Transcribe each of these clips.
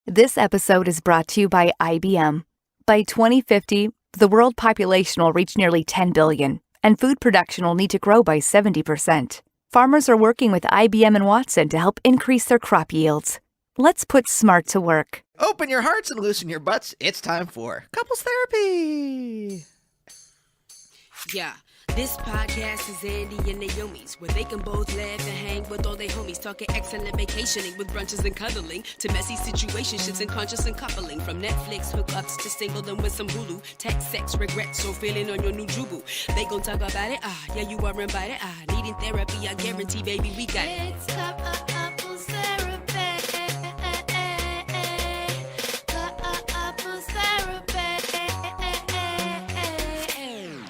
This episode is brought to you by IBM. By 2050, the world population will reach nearly 10 billion, and food production will need to grow by 70%. Farmers are working with IBM and Watson to help increase their crop yields. Let's put smart to work. Open your hearts and loosen your butts. It's time for Couples Therapy. Yeah, this podcast is Andy and Naomi's, where they can both laugh and hang with all their homies, talking excellent vacationing with brunches and cuddling, to messy situationships and conscious and coupling, from Netflix hookups to singledom with some Hulu, text, sex, regrets, or feeling on your new jubu. They gon' talk about it, yeah, you are invited, needing therapy, I guarantee, baby, we got it. It's couples therapy. Couples therapy.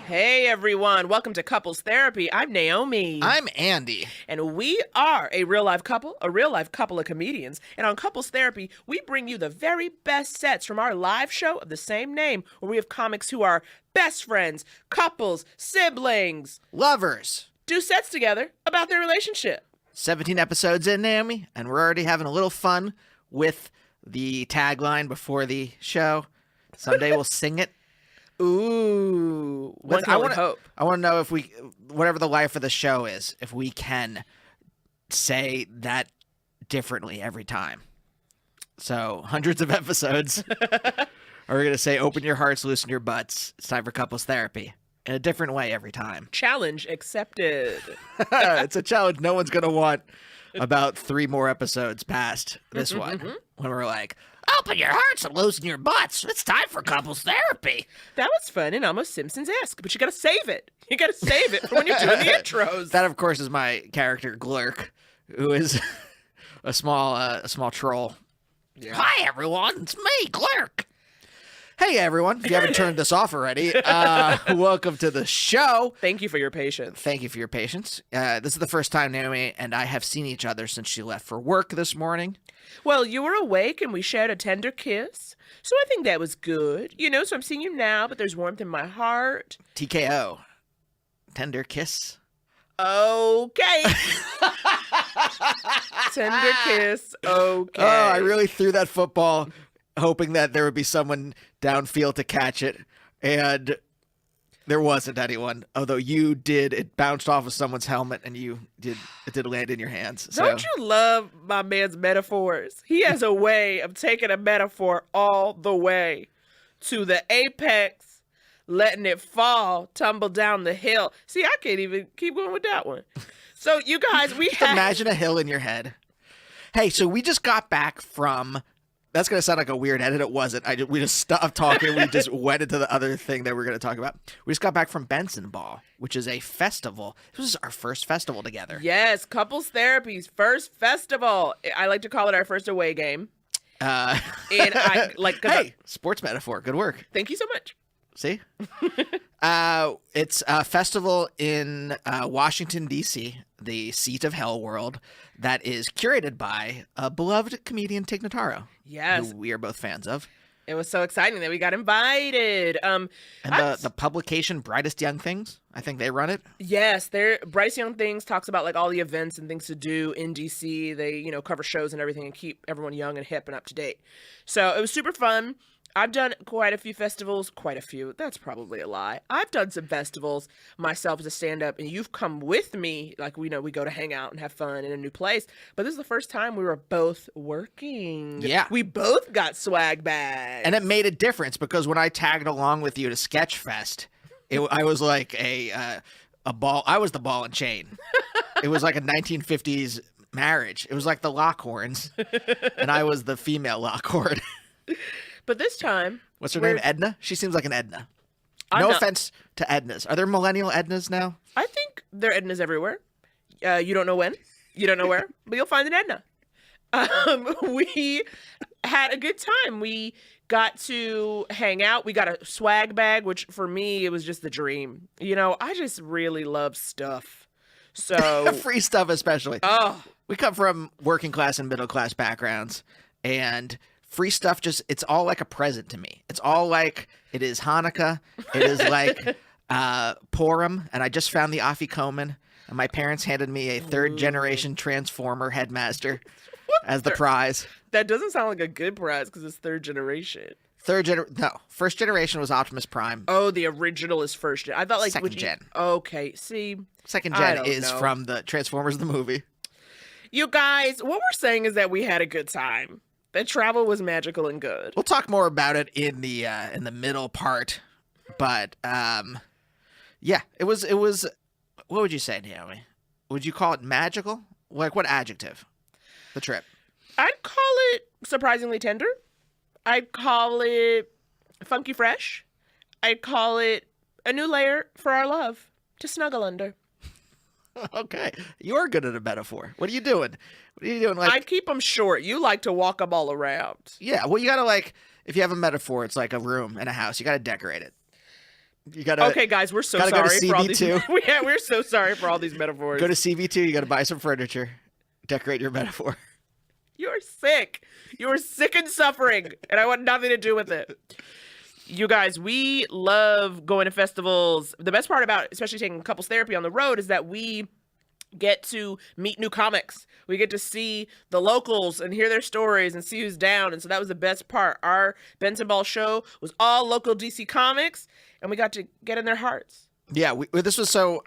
Hey everyone, welcome to Couples Therapy. I'm Naomi. I'm Andy. And we are a real life couple of comedians. And on Couples Therapy, we bring you the very best sets from our live show of the same name, where we have comics who are best friends, couples, siblings, Lovers. do sets together about their relationship. 17 episodes in, Naomi, and we're already having a little fun with the tagline before the show. Someday we'll sing it. Ooh, one can only hope. I want to know if we, whatever the life of the show is, if we can say that differently every time. So, hundreds of episodes. Are we going to say, open your hearts, loosen your butts. It's time for Couples Therapy. In a different way every time. Challenge accepted. It's a challenge no one's going to want about 3 more episodes past this one. When we're like, open your hearts and loosen your butts. It's time for Couples Therapy. That was fun and almost Simpsons-esque, but you gotta save it. You gotta save it for when you're doing the intros. That, of course, is my character, Glurk, who is a small troll. Yeah. Hi, everyone. It's me, Glurk. Hey, everyone. If you haven't turned this off already, welcome to the show. Thank you for your patience. Thank you for your patience. This is the first time Naomi and I have seen each other since she left for work this morning. Well, you were awake and we shared a tender kiss, so I think that was good. You know, so I'm seeing you now, but there's warmth in my heart. TKO. Tender kiss. Okay. Tender kiss. Okay. Oh, I really threw that football hoping that there would be someone downfield to catch it, and there wasn't anyone. Although you did, it bounced off of someone's helmet, and it did land in your hands. So. Don't you love my man's metaphors? He has a way of taking a metaphor all the way to the apex, letting it fall, tumble down the hill. See, I can't even keep going with that one. So you guys, imagine a hill in your head. Hey, so we just got back from. That's going to sound like a weird edit. It wasn't. We just stopped talking. We just went into the other thing that we're going to talk about. We just got back from Bentzen Ball, which is a festival. This was our first festival together. Yes, Couples Therapy's first festival. I like to call it our first away game. Hey, sports metaphor. Good work. Thank you so much. See? It's a festival in Washington, D.C., the seat of Hell World, that is curated by a beloved comedian, Tig Notaro. Yes. Who we are both fans of. It was so exciting that we got invited. And the publication Brightest Young Things, I think they run it. Yes, Brightest Young Things talks about like all the events and things to do in DC. They, cover shows and everything and keep everyone young and hip and up to date. So it was super fun. I've done quite a few festivals. Quite a few. That's probably a lie. I've done some festivals myself as a stand-up, and you've come with me. Like, we go to hang out and have fun in a new place. But this is the first time we were both working. Yeah. We both got swag bags. And it made a difference because when I tagged along with you to Sketchfest, I was like a ball. I was the ball and chain. It was like a 1950s marriage. It was like the Lockhorns, and I was the female Lockhorn. But this time... What's her name? Edna? She seems like an Edna. Offense to Ednas. Are there millennial Ednas now? I think there are Ednas everywhere. You don't know when. You don't know where. But you'll find an Edna. We had a good time. We got to hang out. We got a swag bag, which for me, it was just the dream. I just really love stuff. So free stuff especially. Oh. We come from working class and middle class backgrounds, and... free stuff, it's all like a present to me. It's all like, it is Hanukkah. It is like Purim. And I just found the Afikoman. And my parents handed me a third-generation Transformer headmaster. as the prize. That doesn't sound like a good prize because it's third generation. First generation was Optimus Prime. Oh, the original is first gen. I thought like Second gen. Okay, see, Second I gen don't is know. from the Transformers the movie. You guys, what we're saying is that we had a good time. That travel was magical and good. We'll talk more about it in the middle part, but yeah, it was. What would you say, Naomi? Would you call it magical? Like what adjective? The trip. I'd call it surprisingly tender. I'd call it funky fresh. I'd call it a new layer for our love to snuggle under. Okay, you're good at a metaphor. What are you doing? What are you doing? Like, I keep them short. You like to walk them all around. yeah. Well, you gotta like. If you have a metaphor, it's like a room in a house. You gotta decorate it. You gotta. Okay, guys, we're so gotta go to sorry for all these. CB2. Yeah, we're so sorry for all these metaphors. Go to CV2. You gotta buy some furniture. Decorate your metaphor. You're sick. You're sick and suffering, and I want nothing to do with it. You guys, we love going to festivals. The best part about, especially taking couples therapy on the road, is that we get to meet new comics. We get to see the locals and hear their stories and see who's down. And so that was the best part. Our Benson Ball show was all local DC comics, and we got to get in their hearts. Yeah, this was so.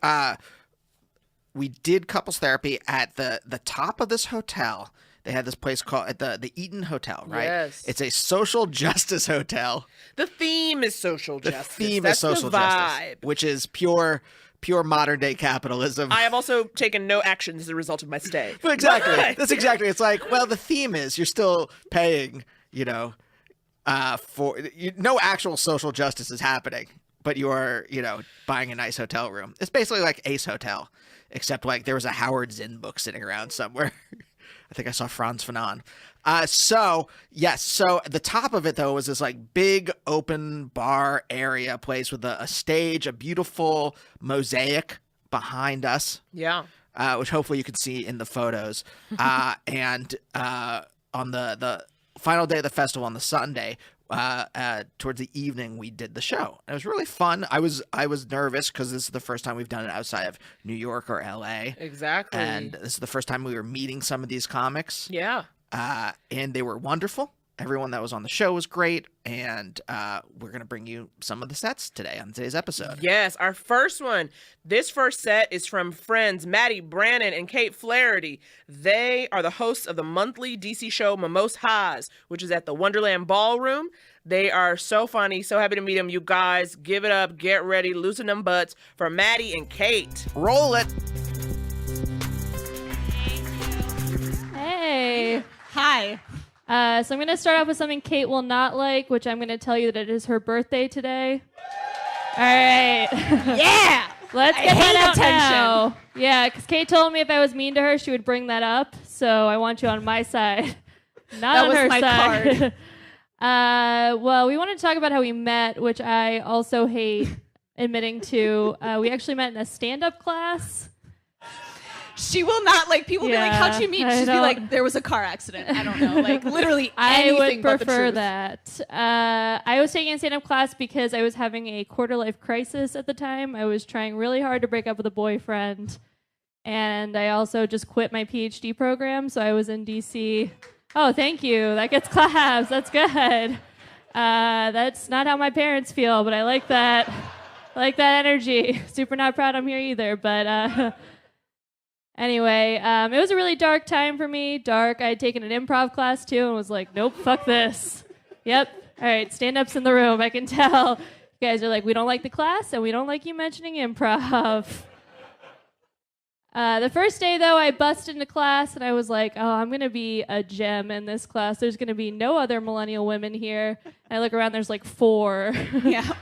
We did couples therapy at the top of this hotel. They had this place called at the Eaton Hotel, right? Yes. It's a social justice hotel. The theme is social The justice. theme That's is social the justice, vibe. which is pure modern day capitalism. I have also taken no action as a result of my stay. Exactly. But- That's exactly. It's like, well, the theme is you're still paying, for no actual social justice is happening, but you are, buying a nice hotel room. It's basically like Ace Hotel, except like there was a Howard Zinn book sitting around somewhere. I think I saw Franz Fanon. So the top of it though was this like big open bar area place with a stage, a beautiful mosaic behind us. Yeah. Which hopefully you can see in the photos. And on the final day of the festival on the Sunday, towards the evening, we did the show. It was really fun. I was nervous because this is the first time we've done it outside of New York or LA. Exactly. And this is the first time we were meeting some of these comics. Yeah. And they were wonderful. Everyone that was on the show was great. And we're going to bring you some of the sets today on today's episode. Yes, our first one. This first set is from friends Maddie Brannon and Kate Flaherty. They are the hosts of the monthly DC show Mimose Haas, which is at the Wonderland Ballroom. They are so funny. So happy to meet them. You guys, give it up. Get ready. Loosen them butts for Maddie and Kate. Roll it. Hey. Hi. So I'm going to start off with something Kate will not like, which I'm going to tell you that it is her birthday today. All right. Yeah. Let's I get that hate out attention. now. Yeah, because Kate told me if I was mean to her, she would bring that up. So I want you on my side, not That on was her my side. Well, we want to talk about how we met, which I also hate admitting to. We actually met in a stand-up class. She will not, like, people be like, Yeah, how'd you meet? I She'd be don't- like, there was a car accident. I don't know. Like, literally I anything would but the prefer truth. that. I was taking a stand-up class because I was having a quarter-life crisis at the time. I was trying really hard to break up with a boyfriend, and I also just quit my PhD program, so I was in D.C. Oh, thank you. That gets claps. That's good. That's not how my parents feel, but I like that. I like that energy. Super not proud I'm here either, but... Anyway, it was a really dark time for me. Dark. I had taken an improv class too and was like, nope, fuck this. Yep. All right, stand-ups in the room. I can tell. You guys are like, we don't like the class and we don't like you mentioning improv. The first day, though, I busted into class and I was like, oh, I'm going to be a gem in this class. There's going to be no other millennial women here. And I look around, there's like 4. Yeah.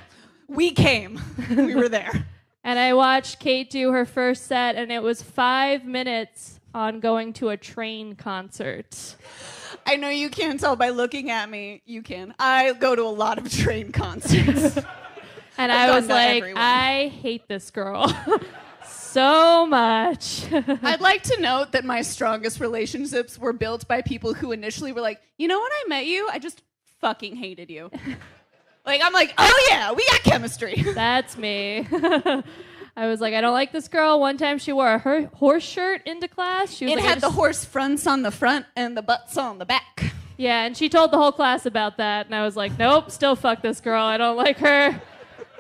We came. We were there. And I watched Kate do her first set, and it was 5 minutes on going to a Train concert. I know you can't tell by looking at me. You can. I go to a lot of Train concerts. And I've I was gone to like, everyone. I hate this girl so much. I'd like to note that my strongest relationships were built by people who initially were like, you know when I met you, I just fucking hated you. Like, I'm like, oh yeah, we got chemistry. That's me. I was like, I don't like this girl. One time she wore a horse shirt into class. She was It like, had the horse fronts on the front and the butts on the back. Yeah, and she told the whole class about that, and I was like, nope, still fuck this girl. I don't like her.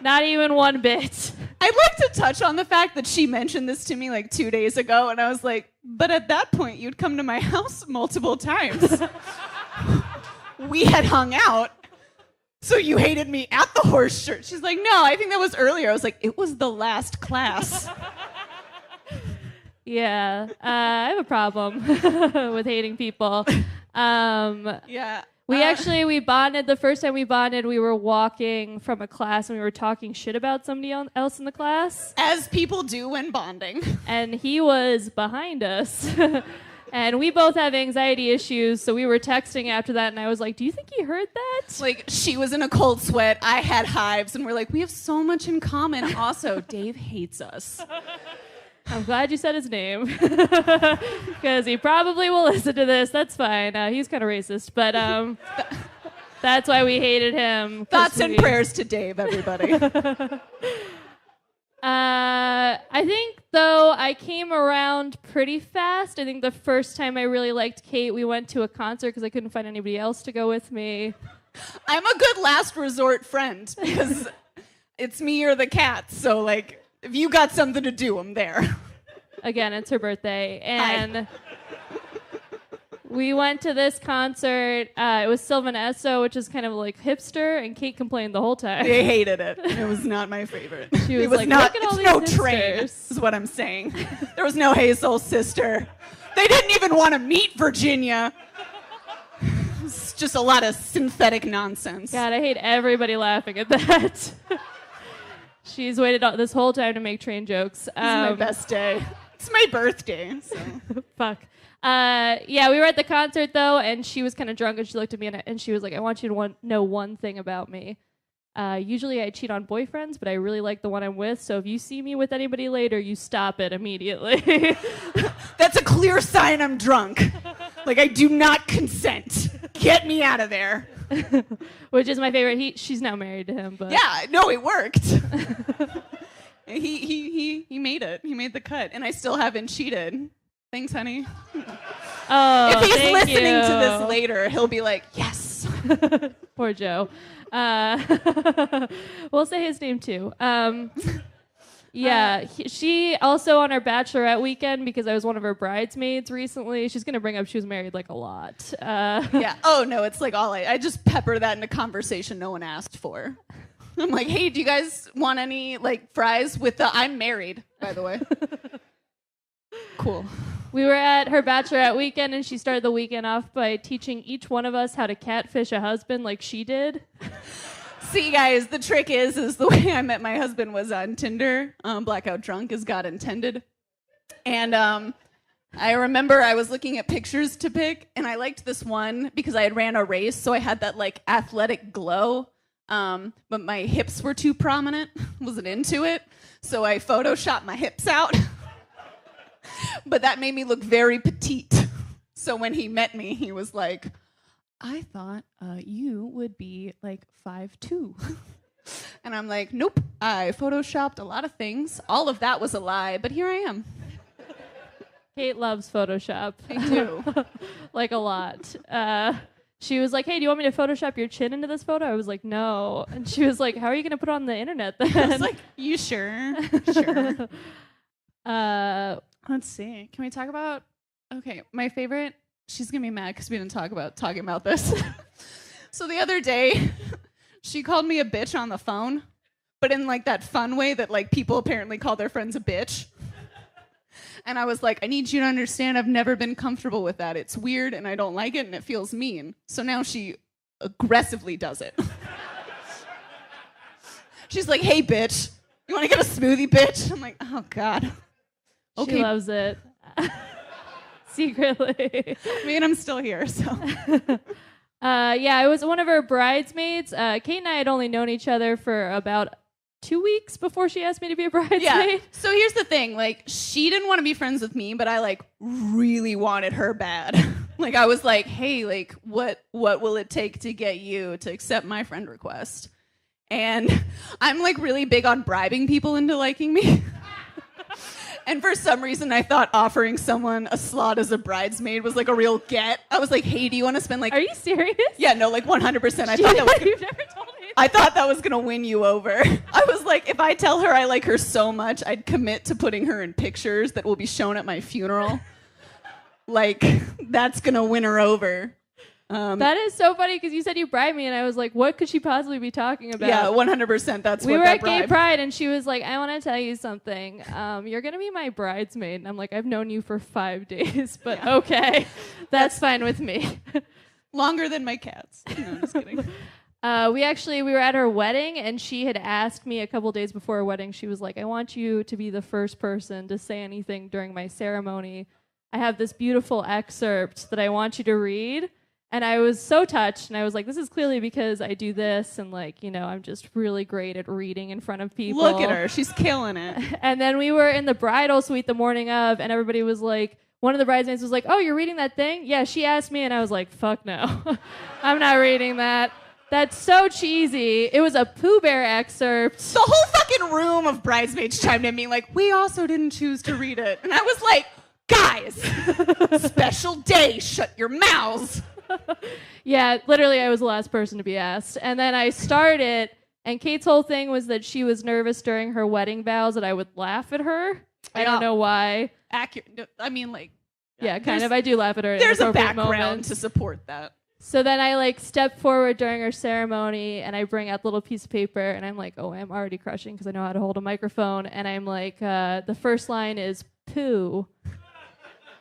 Not even one bit. I'd like to touch on the fact that she mentioned this to me like 2 days ago, and I was like, but at that point, you'd come to my house multiple times. We had hung out, so you hated me at the horse shirt. She's like, no, I think that was earlier. I was like, it was the last class. Yeah, I have a problem with hating people. Yeah. We bonded. The first time we bonded, we were walking from a class and we were talking shit about somebody else in the class. As people do when bonding. And he was behind us. And we both have anxiety issues, so we were texting after that, and I was like, do you think he heard that? Like, she was in a cold sweat, I had hives, and we're like, we have so much in common. Also, Dave hates us. I'm glad you said his name, because he probably will listen to this. That's fine. He's kind of racist, but that's why we hated him. Thoughts and prayers to Dave, everybody. I think, though, I came around pretty fast. I think the first time I really liked Kate, we went to a concert because I couldn't find anybody else to go with me. I'm a good last resort friend because it's me or the cats. So, like, if you got something to do, I'm there. Again, it's her birthday. And we went to this concert. It was Sylvan Esso, which is kind of like hipster, and Kate complained the whole time. They hated it. It was not my favorite. She was, it was like, not, look at all it's no these train, hipsters. is what I'm saying. There was no Hey Soul Sister. They didn't even want to meet Virginia. It's just a lot of synthetic nonsense. God, I hate everybody laughing at that. She's waited this whole time to make train jokes. This is my best day. It's my birthday. So. Fuck. Yeah, we were at the concert, though, and she was kind of drunk, and she looked at me, and she was like, I want you to know one thing about me. Usually I cheat on boyfriends, but I really like the one I'm with, so if you see me with anybody later, you stop it immediately. That's a clear sign I'm drunk. Like, I do not consent. Get me out of there. Which is my favorite. She's now married to him, but... Yeah, no, it worked. He made it. He made the cut, and I still haven't cheated. Thanks, honey. Oh, if he's thank listening you. to this later, he'll be like, yes. Poor Joe. We'll say his name, too. Yeah, she also on her bachelorette weekend, because I was one of her bridesmaids recently, she's going to bring up she was married like a lot. Yeah. Oh, no, it's like I just pepper that in a conversation no one asked for. I'm like, hey, do you guys want any like fries with the I'm married, by the way? Cool. We were at her bachelorette weekend, and she started the weekend off by teaching each one of us how to catfish a husband like she did. See, guys, the trick is the way I met my husband was on Tinder. Blackout drunk as God intended. And I remember I was looking at pictures to pick, and I liked this one because I had ran a race, so I had that like athletic glow. But my hips were too prominent. Wasn't into it. So I photoshopped my hips out. But that made me look very petite. So when he met me, he was like, I thought you would be like 5'2". And I'm like, nope, I photoshopped a lot of things. All of that was a lie, but here I am. Kate loves Photoshop. I do. Like a lot. She was like, hey, do you want me to Photoshop your chin into this photo? I was like, no. And she was like, how are you going to put it on the internet then? I was like, you sure? Sure. Let's see. Can we talk about... Okay, my favorite... She's going to be mad because we didn't talking about this. So the other day, she called me a bitch on the phone, but in like that fun way that like people apparently call their friends a bitch. And I was like, I need you to understand I've never been comfortable with that. It's weird and I don't like it and it feels mean. So now she aggressively does it. She's like, hey, bitch, you want to get a smoothie, bitch? I'm like, oh, God. Okay. She loves it. Secretly. I mean, I'm still here, so. Yeah, I was one of her bridesmaids. Kate and I had only known each other for about 2 weeks before she asked me to be a bridesmaid. Yeah. So here's the thing. Like, she didn't want to be friends with me, but I, like, really wanted her bad. Like, I was like, hey, like, what will it take to get you to accept my friend request? And I'm, like, really big on bribing people into liking me. And for some reason, I thought offering someone a slot as a bridesmaid was like a real get. I was like, hey, do you want to spend like... Are you serious? Yeah, no, like 100%. I thought that was... You've never told me. I thought that was going to win you over. I was like, if I tell her I like her so much, I'd commit to putting her in pictures that will be shown at my funeral. Like, that's going to win her over. That is so funny because you said you bribed me, and I was like, what could she possibly be talking about? Yeah, 100%. That's we what were that at Gay bribe. Pride, and she was like, I want to tell you something. You're going to be my bridesmaid. And I'm like, I've known you for 5 days, but okay. That's fine with me. Longer than my cats. No, I'm just kidding. We were at her wedding, and she had asked me a couple days before her wedding. She was like, I want you to be the first person to say anything during my ceremony. I have this beautiful excerpt that I want you to read. And I was so touched, and I was like, this is clearly because I do this, and like, you know, I'm just really great at reading in front of people. Look at her. She's killing it. And then we were in the bridal suite the morning of, and everybody was like, one of the bridesmaids was like, oh, you're reading that thing? Yeah, she asked me, and I was like, fuck no. I'm not reading that. That's so cheesy. It was a Pooh Bear excerpt. The whole fucking room of bridesmaids chimed in being like, we also didn't choose to read it. And I was like, guys, special day, shut your mouths. Yeah, literally, I was the last person to be asked. And then I started, and Kate's whole thing was that she was nervous during her wedding vows that I would laugh at her. I don't know why. Accurate. No, I mean, like... Yeah, kind of. I do laugh at her. There's in a appropriate background moments. to support that. So then I like step forward during her ceremony, and I bring out the little piece of paper, and I'm like, oh, I'm already crushing because I know how to hold a microphone. And I'm like, the first line is poo.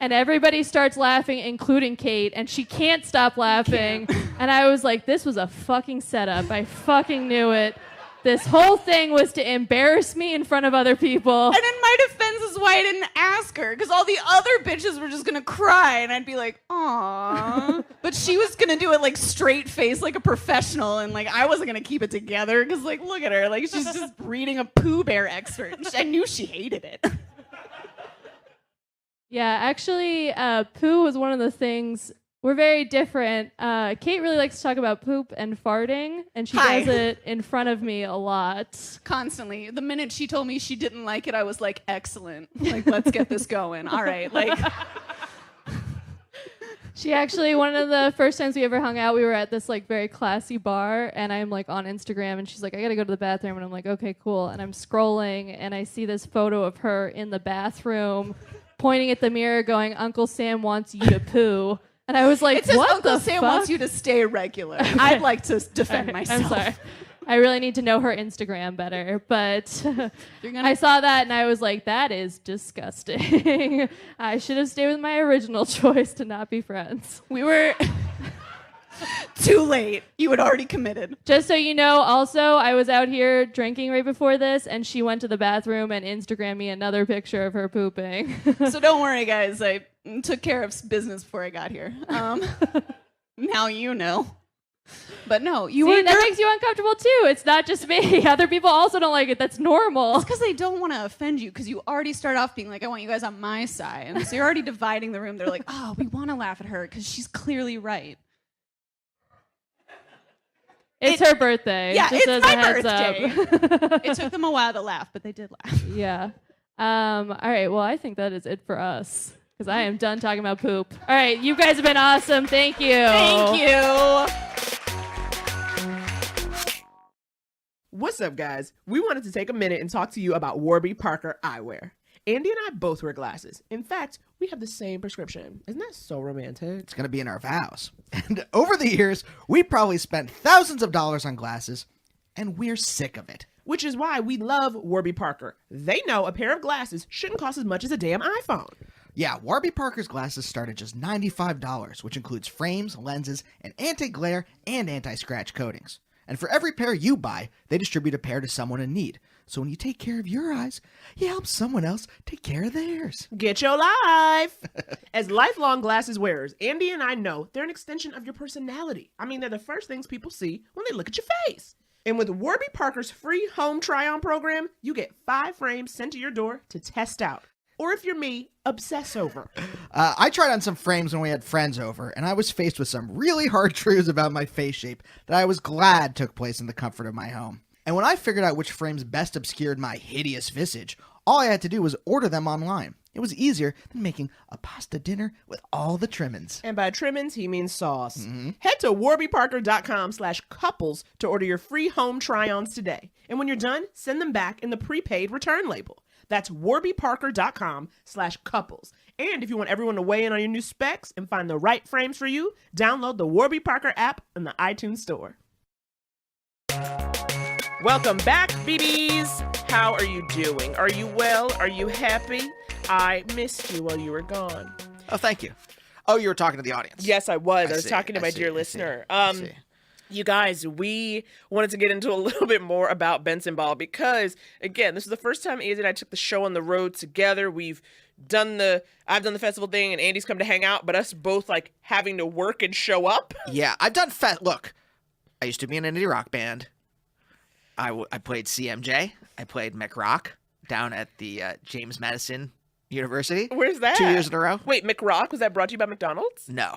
And everybody starts laughing, including Kate, and she can't stop laughing. And I was like, this was a fucking setup. I fucking knew it. This whole thing was to embarrass me in front of other people. And in my defense is why I didn't ask her, because all the other bitches were just gonna cry, and I'd be like, aww. But she was gonna do it like straight face, like a professional, and like I wasn't gonna keep it together, because like look at her, like she's just reading a Pooh Bear excerpt. I knew she hated it. Yeah, actually, poo was one of the things. We're very different. Kate really likes to talk about poop and farting, and she Hi. does it in front of me a lot. Constantly. The minute she told me she didn't like it, I was like, excellent. Like, let's get this going. All right. Like, She actually, one of the first times we ever hung out, we were at this like very classy bar, and I'm like on Instagram, and she's like, I gotta go to the bathroom, and I'm like, okay, cool. And I'm scrolling, and I see this photo of her in the bathroom, pointing at the mirror, going, Uncle Sam wants you to poo. And I was like, it says what Uncle the Sam fuck? wants you to stay regular. I'd like to defend myself. I'm sorry. I really need to know her Instagram better. But You're gonna- I saw that and I was like, that is disgusting. I should have stayed with my original choice to not be friends. We were too late. You had already committed. Just so you know, also, I was out here drinking right before this, and she went to the bathroom and Instagrammed me another picture of her pooping. So don't worry, guys. I took care of business before I got here. Now you know. But no, you See, were that makes you uncomfortable too. It's not just me. Other people also don't like it. That's normal. It's because they don't want to offend you, because you already start off being like, I want you guys on my side. And so you're already dividing the room. They're like, oh, we want to laugh at her because she's clearly right. It's her birthday. Yeah, just it's as my a heads birthday. up. It took them a while to laugh, but they did laugh. Yeah. All right. Well, I think that is it for us because I am done talking about poop. All right. You guys have been awesome. Thank you. Thank you. What's up, guys? We wanted to take a minute and talk to you about Warby Parker eyewear. Andy and I both wear glasses. In fact, we have the same prescription. Isn't that so romantic? It's going to be in our vows. And over the years, we probably spent thousands of dollars on glasses, and we're sick of it. Which is why we love Warby Parker. They know a pair of glasses shouldn't cost as much as a damn iPhone. Yeah, Warby Parker's glasses start at just $95, which includes frames, lenses, and anti-glare and anti-scratch coatings. And for every pair you buy, they distribute a pair to someone in need. So when you take care of your eyes, you help someone else take care of theirs. Get your life! As lifelong glasses wearers, Andy and I know they're an extension of your personality. I mean, they're the first things people see when they look at your face. And with Warby Parker's free home try-on program, you get 5 frames sent to your door to test out. Or if you're me, obsess over. I tried on some frames when we had friends over, and I was faced with some really hard truths about my face shape that I was glad took place in the comfort of my home. And when I figured out which frames best obscured my hideous visage, All I had to do was order them online. It was easier than making a pasta dinner with all the trimmings. And by trimmings, he means sauce. Head to warbyparker.com/couples to order your free home try-ons today. And when you're done, send them back in the prepaid return label. That's warbyparker.com/couples. And if you want everyone to weigh in on your new specs and find the right frames for you, download the Warby Parker app in the iTunes store. Welcome back, BBs. How are you doing? Are you well? Are you happy? I missed you while you were gone. Oh, thank you. Oh, you were talking to the audience. Yes, I was. I was see, talking to I my see, dear I see, listener. I see. You guys, we wanted to get into a little bit more about Bentzen Ball because, again, this is the first time Andy and I took the show on the road together. I've done the festival thing, and Andy's come to hang out, but us both like having to work and show up. Yeah, I've done Look, I used to be in an indie rock band. I played CMJ. I played McRock down at the James Madison University. Where's that? 2 years in a row. Wait, McRock, was that brought to you by McDonald's? No.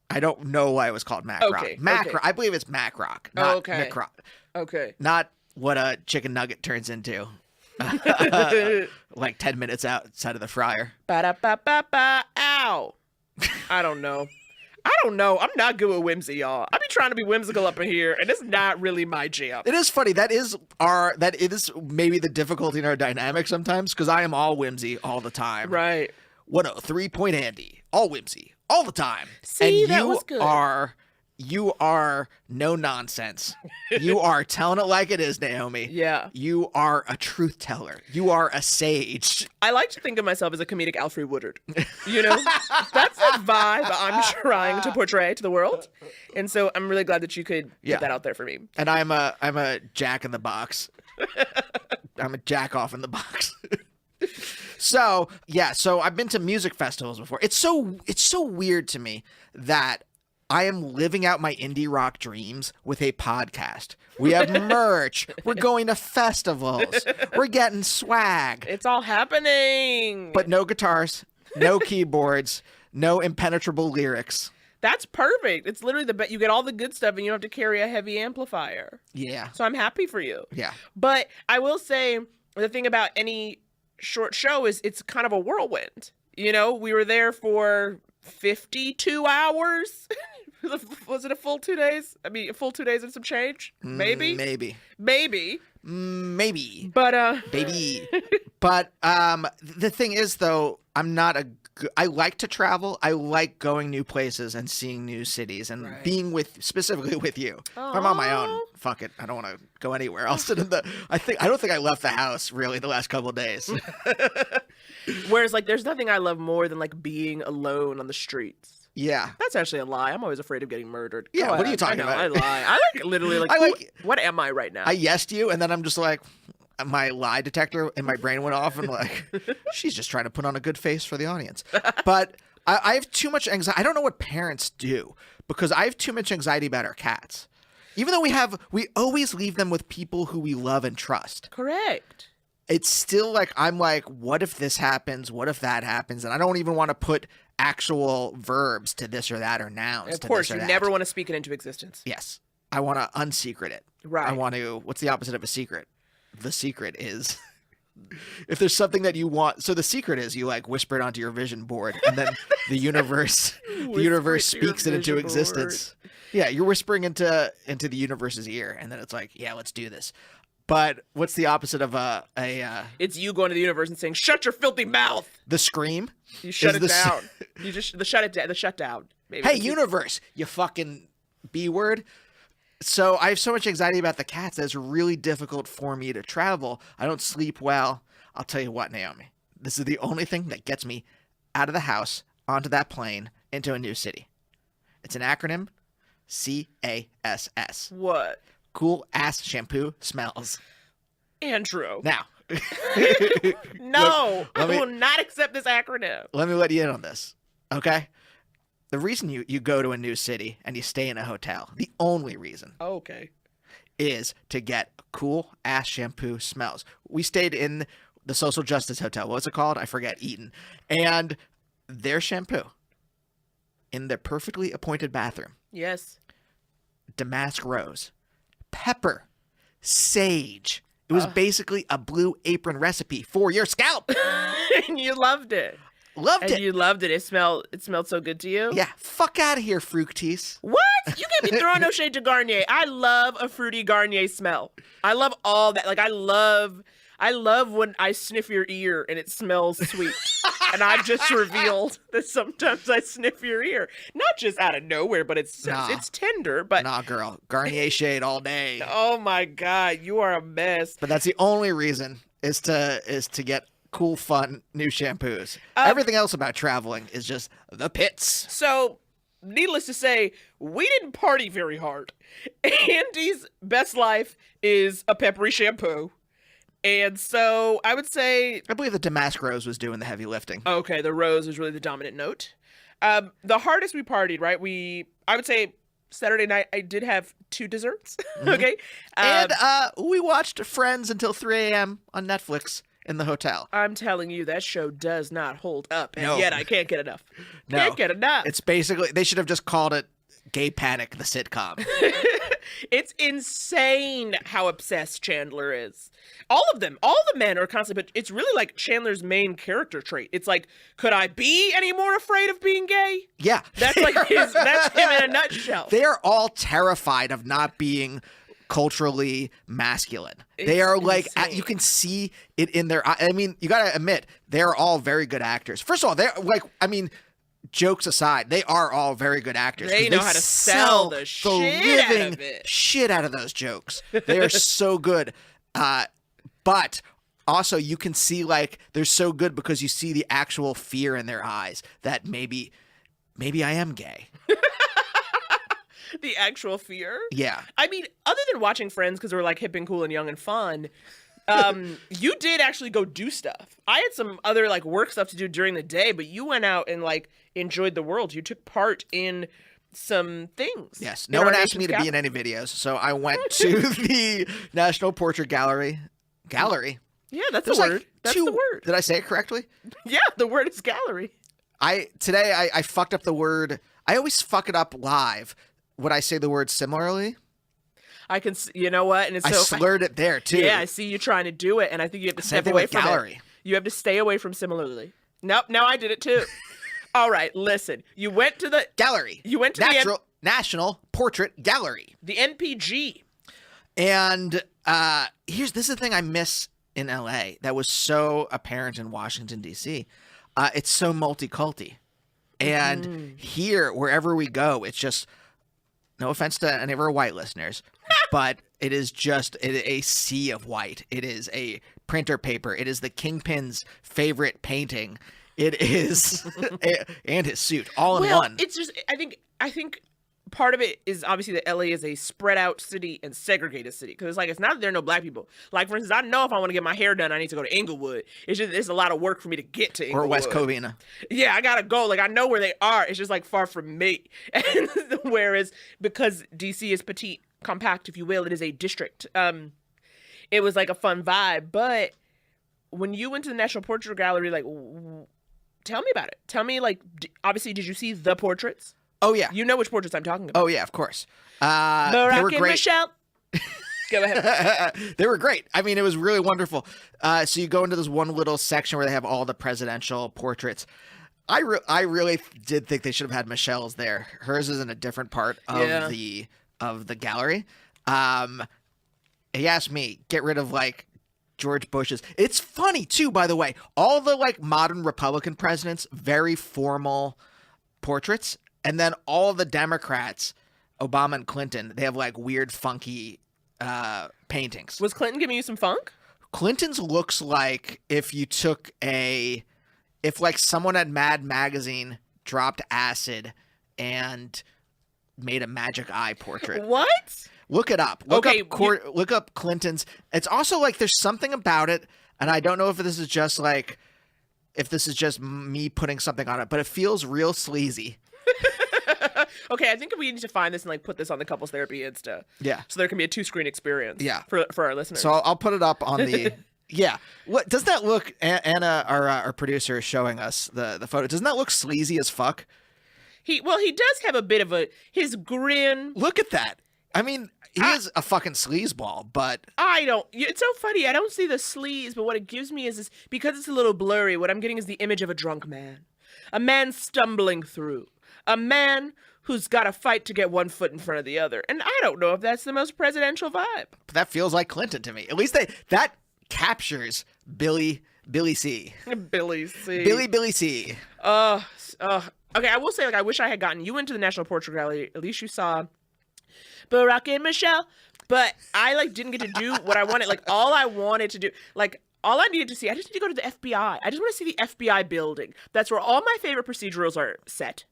I don't know why it was called Mac Okay, Rock. Mac okay. Rock. I believe it's Mac Rock, not Okay. McRock. Okay. Not what a chicken nugget turns into. Like 10 minutes outside of the fryer. Ba-da-ba-ba-ba. Ow. I don't know. I'm not good with whimsy, y'all. I be trying to be whimsical up in here, and it's not really my jam. It is funny. That is maybe the difficulty in our dynamic sometimes, because I am all whimsy all the time. Right. 103 Point Andy. All whimsy. All the time. See, and that you was good. You are no nonsense. You are telling it like it is, Naomi. Yeah. You are a truth teller. You are a sage. I like to think of myself as a comedic Alfred Woodard. You know? That's the vibe I'm trying to portray to the world. And so I'm really glad that you could Yeah. get that out there for me. And I'm a jack in the box. I'm a jack off in the box. So I've been to music festivals before. It's so weird to me that I am living out my indie rock dreams with a podcast. We have merch. We're going to festivals. We're getting swag. It's all happening. But no guitars, no keyboards, no impenetrable lyrics. That's perfect. It's literally you get all the good stuff and you don't have to carry a heavy amplifier. Yeah. So I'm happy for you. Yeah. But I will say the thing about any short show is it's kind of a whirlwind. You know, we were there for 52 hours. Was it a full 2 days? I mean, a full 2 days and some change? Maybe? Maybe. But, Baby. But the thing is, though, I like to travel. I like going new places and seeing new cities and being specifically with you. If I'm on my own, fuck it. I don't want to go anywhere. I'll sit in I don't think I left the house really the last couple of days. whereas, like, there's nothing I love more than, like, being alone on the streets. Yeah. That's actually a lie. I'm always afraid of getting murdered. Yeah, Go what are ahead. you talking I know, about? I lie. I like literally like, what am I right now? I yesed you, and then I'm just like, my lie detector in my brain went off, and like, she's just trying to put on a good face for the audience. But I have too much anxiety. I don't know what parents do, because I have too much anxiety about our cats. Even though we always leave them with people who we love and trust. Correct. It's still like, I'm like, what if this happens? What if that happens? And I don't even want to put actual verbs to this or that or nouns Of to course, this or you that. never want to speak it into existence. Yes. I want to unsecret it. Right. I want to, what's the opposite of a secret? The secret is if there's something that you want. So the secret is you like whisper it onto your vision board, and then the universe speaks it into existence. Yeah. You're whispering into the universe's ear, and then it's like, yeah, let's do this. But what's the opposite of It's you going to the universe and saying, "Shut your filthy mouth." the scream? You shut Is it the down. You just the shutdown. Maybe. Hey, universe, you fucking B word. So I have so much anxiety about the cats that it's really difficult for me to travel. I don't sleep well. I'll tell you what, Naomi. This is the only thing that gets me out of the house, onto that plane, into a new city. It's an acronym, CASS. What? Cool ass shampoo smells. Andrew. Now, No, let me- I will not accept this acronym. let me let you in on this, okay? The reason you go to a new city and you stay in a hotel, the only reason, Okay. is to get cool ass shampoo smells. We stayed in the Social Justice Hotel. What's it called? I forget. Eaton. And their shampoo in their perfectly appointed bathroom, Yes. damask rose, pepper, sage, It was basically a Blue Apron recipe for your scalp. And you loved it. Loved And it. you loved it. It smelled so good to you. Yeah, fuck out of here, Fructis. What? You can't be throwing no shade to Garnier. I love a fruity Garnier smell. I love all that. Like I love when I sniff your ear and it smells sweet. And I've just revealed that sometimes I sniff your ear. Not just out of nowhere, but it's tender. But Nah, girl. Garnier shade all day. oh my God, you are a mess. But that's the only reason is to get cool, fun new shampoos. Everything else about traveling is just the pits. So, needless to say, we didn't party very hard. Andy's best life is a peppery shampoo. And so I would say, I believe the Damask Rose was doing the heavy lifting. okay, the rose was really the dominant note. The hardest we partied, right? I would say Saturday night, I did have 2 desserts. Okay. And we watched Friends until 3 a.m. on Netflix in the hotel. I'm telling you, that show does not hold up. And No. yet I can't get enough. No. Can't get enough. It's basically, they should have just called it Gay Panic, the sitcom. It's insane how obsessed Chandler is. All of them, all the men are constantly, but it's really like Chandler's main character trait. It's like, could I be any more afraid of being gay? Yeah. That's like that's him in a nutshell. They are all terrified of not being culturally masculine. They are like, insane. you can see it in their eye. I mean, you got to admit, they're all very good actors. First of all, they're like, I mean, jokes aside, they are all very good actors. They 'cause know how to sell the shit out of it. shit out of those jokes. They are so good. But also you can see like they're so good because you see the actual fear in their eyes that maybe I am gay. The actual fear. Yeah. I mean, other than watching Friends because we're like hip and cool and young and fun, you did actually go do stuff. I had some other like work stuff to do during the day, but you went out and like enjoyed the world. You took part in some things. Yes. in No our one asked nation's me to be in capital. any videos, so I went to the National Portrait Gallery. Gallery. Yeah, that's There's the like word. That's 2 the word. Did I say it correctly? Yeah, the word is gallery. Today I fucked up the word. I always fuck it up live. Would I say the word similarly? I can, you know what? And it's I so slurred it there too. Yeah, I see you trying to do it, and I think you have to Same step thing away with from gallery. it. You have to stay away from similarly. Nope, now I did it too. All right, listen. You went to the Gallery. You went to National Portrait Gallery. the NPG. And this is the thing I miss in LA that was so apparent in Washington, D.C. It's so multiculti. And here, wherever we go, it's just, no offense to any of our white listeners, but it is just a sea of white. It is a printer paper. It is the Kingpin's favorite painting. It is, and his suit, all in one. It's just I think part of it is obviously that LA is a spread out city and segregated city because it's like it's not that there are no black people. Like for instance, I know if I want to get my hair done, I need to go to Inglewood. It's a lot of work for me to get to Inglewood. Or West Covina. Yeah, I gotta go. Like I know where they are. It's just like far from me. And whereas because DC is petite, compact, if you will, it is a district. It was like a fun vibe. But when you went to the National Portrait Gallery, like, tell me about it. Tell me, like, obviously, did you see the portraits? Oh, yeah. You know which portraits I'm talking about. Oh, yeah, of course. They Barack were and great. Michelle. Go ahead. They were great. I mean, it was really wonderful. So you go into this one little section where they have all the presidential portraits. I really did think they should have had Michelle's there. Hers is in a different part of the gallery. He asked me, get rid of like George Bush's. It's funny too, by the way. All the like modern Republican presidents, very formal portraits, and then all the Democrats, Obama and Clinton, they have like weird, funky paintings. Was Clinton giving you some funk? Clinton's looks like if like someone at Mad Magazine dropped acid and made a magic eye portrait. What? Look it up. Look up Clinton's. It's also like there's something about it, and I don't know if this is just me putting something on it, but it feels real sleazy. Okay, I think we need to find this and like put this on the Couples Therapy Insta. Yeah. So there can be a 2-screen experience. Yeah. For our listeners. So I'll put it up on the. Yeah. What does that look? Anna, our producer, is showing us the photo. Doesn't that look sleazy as fuck? He does have a bit of his grin. Look at that. I mean, he is a fucking sleazeball, but It's so funny. I don't see the sleaze, but what it gives me is this, because it's a little blurry, what I'm getting is the image of a drunk man. A man stumbling through. A man who's got to fight to get one foot in front of the other. And I don't know if that's the most presidential vibe. that feels like Clinton to me. At least that captures Billy C. Billy C. Billy C. Okay, I will say, like, I wish I had gotten you into the National Portrait Gallery. At least you saw Barack and Michelle. But I, like, didn't get to do what I wanted. Like, all I wanted to do, like, all I needed to see, I just need to go to the FBI. I just want to see the FBI building. That's where all my favorite procedurals are set.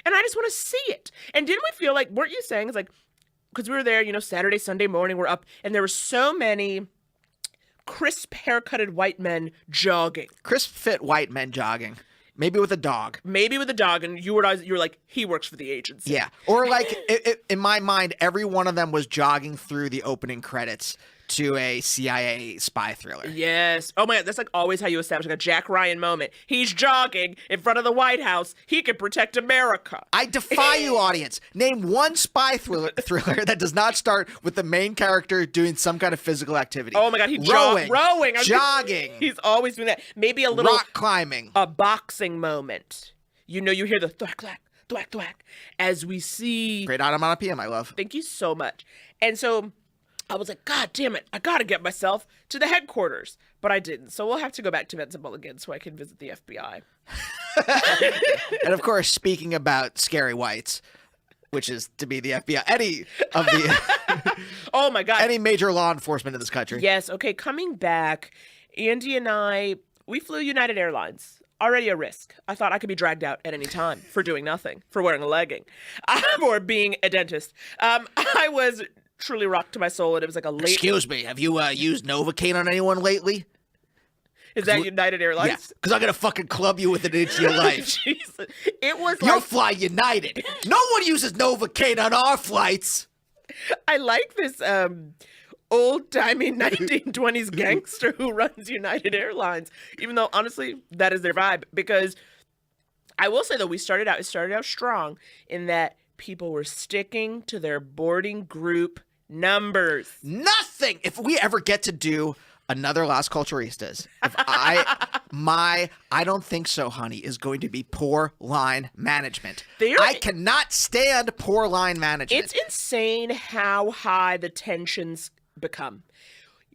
And I just want to see it. And didn't we feel like, weren't you saying, it's like, because we were there, Saturday, Sunday morning, we're up, and there were so many crisp haircutted white men jogging. Crisp fit white men jogging. Maybe with a dog. And you were like, he works for the agency. Yeah. Or like, in my mind, every one of them was jogging through the opening credits to a CIA spy thriller. Yes. Oh my God, that's like always how you establish like a Jack Ryan moment. He's jogging in front of the White House. He can protect America. I defy you, audience. Name one spy thriller that does not start with the main character doing some kind of physical activity. Oh my God, rowing, jogging. He's always doing that. Maybe a little rock climbing, a boxing moment. You hear the thwack, thwack, thwack, thwack as we see. Great onomatopoeia, my love. Thank you so much. And so I was like, God damn it, I gotta get myself to the headquarters. But I didn't. So we'll have to go back to Bentzen again so I can visit the FBI. And of course, speaking about scary whites, which is to be the FBI, any of the oh my God, any major law enforcement in this country. Yes. Okay. Coming back, Andy and I, we flew United Airlines. Already a risk. I thought I could be dragged out at any time for doing nothing, for wearing a legging, or being a dentist. I was truly rocked to my soul, and it was like a late. Excuse me, have you used Novocaine on anyone lately? Is that United Airlines? Yeah, because I'm gonna fucking club you with an inch of your life. Jesus. It was You'll like, fly United. No one uses Novocaine on our flights. I like this old-timey 1920s gangster who runs United Airlines, even though, honestly, that is their vibe. Because I will say, though, it started out strong in that people were sticking to their boarding group numbers. Nothing. If we ever get to do another Las Culturistas, I don't think so, honey, is going to be poor line management. I cannot stand poor line management. It's insane how high the tensions become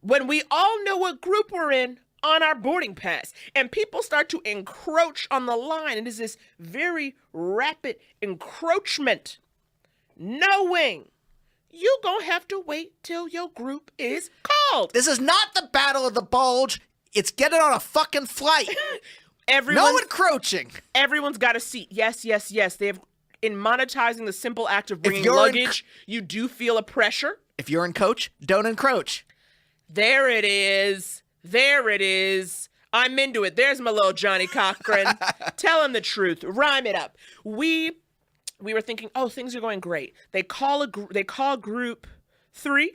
when we all know what group we're in on our boarding pass, and people start to encroach on the line. It is this very rapid encroachment, knowing you gonna have to wait till your group is called. This is not the Battle of the Bulge. It's getting on a fucking flight. No encroaching. Everyone's got a seat. Yes. They have, in monetizing the simple act of bringing luggage, you do feel a pressure. If you're in coach, don't encroach. There it is. I'm into it. There's my little Johnny Cochran. Tell him the truth. Rhyme it up. We were thinking, oh, things are going great. They call group 3,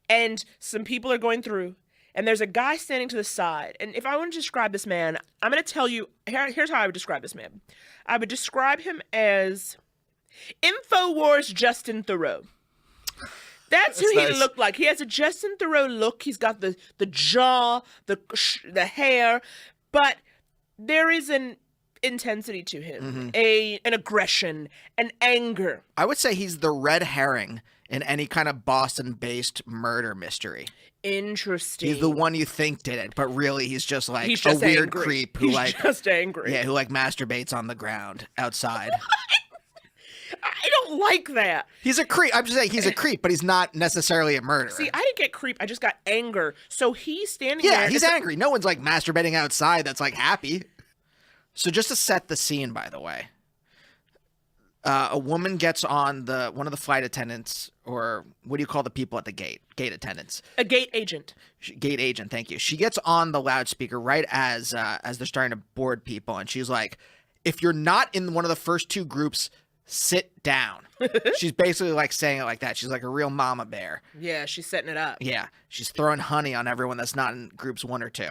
and some people are going through, and there's a guy standing to the side. And if I want to describe this man, I'm going to tell you, here's how I would describe this man. I would describe him as InfoWars Justin Theroux. That's who he looked like. He has a Justin Theroux look. He's got the jaw, the hair, but there is an intensity to him, an aggression, an anger. I would say he's the red herring in any kind of Boston-based murder mystery. Interesting. He's the one you think did it, but really he's just like a weird creep who just angry. Yeah, who like masturbates on the ground outside. I don't like that. He's a creep. I'm just saying he's a creep, but he's not necessarily a murderer. See, I didn't get creep. I just got anger. So he's standing there. Yeah, he's angry. No one's like masturbating outside that's like happy. So just to set the scene, by the way, a woman gets on one of the flight attendants, or what do you call the people at the gate? Gate attendants. A gate agent. Gate agent, thank you. She gets on the loudspeaker right as they're starting to board people, and she's like, if you're not in one of the first 2 groups, sit down. She's basically like saying it like that. She's like a real mama bear. Yeah, she's setting it up. Yeah, she's throwing honey on everyone that's not in groups 1 or 2.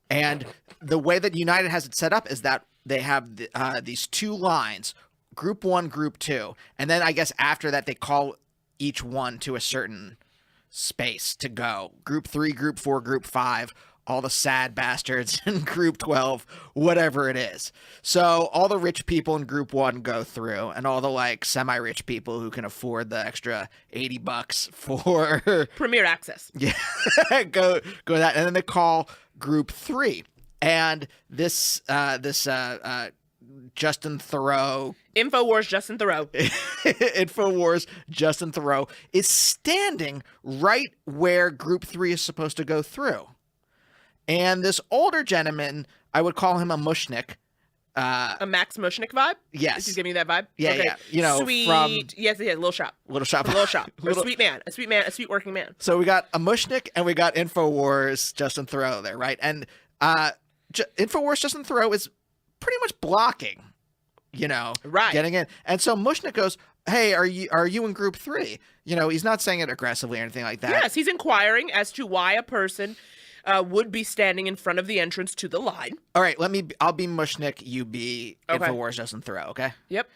And the way that United has it set up is that they have these 2 lines, group 1, group 2. And then I guess after that they call each one to a certain space to go. Group 3, Group 4, Group 5, all the sad bastards in Group 12, whatever it is. So all the rich people in Group 1 go through, and all the like semi-rich people who can afford the extra $80 for Premier access. yeah, go that, and then they call Group 3, and this Justin Theroux. InfoWars Justin Theroux. InfoWars Justin Theroux is standing right where Group 3 is supposed to go through. And this older gentleman, I would call him a mushnik. A Max Mushnick vibe? Yes. Is he giving you that vibe? Yeah, okay. yeah. You know, sweet. from... Yes, little shop. Little shop. A little shop. Little... A sweet man. A sweet man. A sweet working man. So we got a mushnik and we got InfoWars Justin Theroux there, right? And InfoWars Justin Theroux is pretty much blocking, you know, right, getting in. And so Mushnik goes, hey, are you in Group 3? You know, he's not saying it aggressively or anything like that. Yes, he's inquiring as to why a person would be standing in front of the entrance to the line. All right, I'll be Mushnik, you be Okay. InfoWars Justin Theroux, okay? Yep.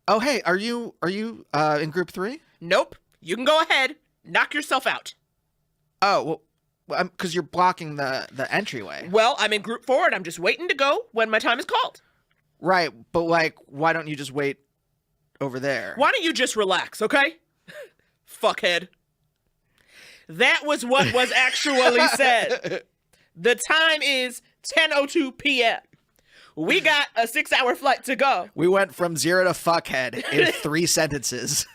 Oh, hey, are you in Group 3? Nope. You can go ahead. Knock yourself out. Oh, well, because you're blocking the entryway. Well, I'm in Group 4 and I'm just waiting to go when my time is called. Right, but like, why don't you just wait over there? Why don't you just relax, okay? Fuckhead. That was what was actually said. The time is 10:02 p.m. We got a 6-hour flight to go. We went from 0 to fuckhead in 3 sentences.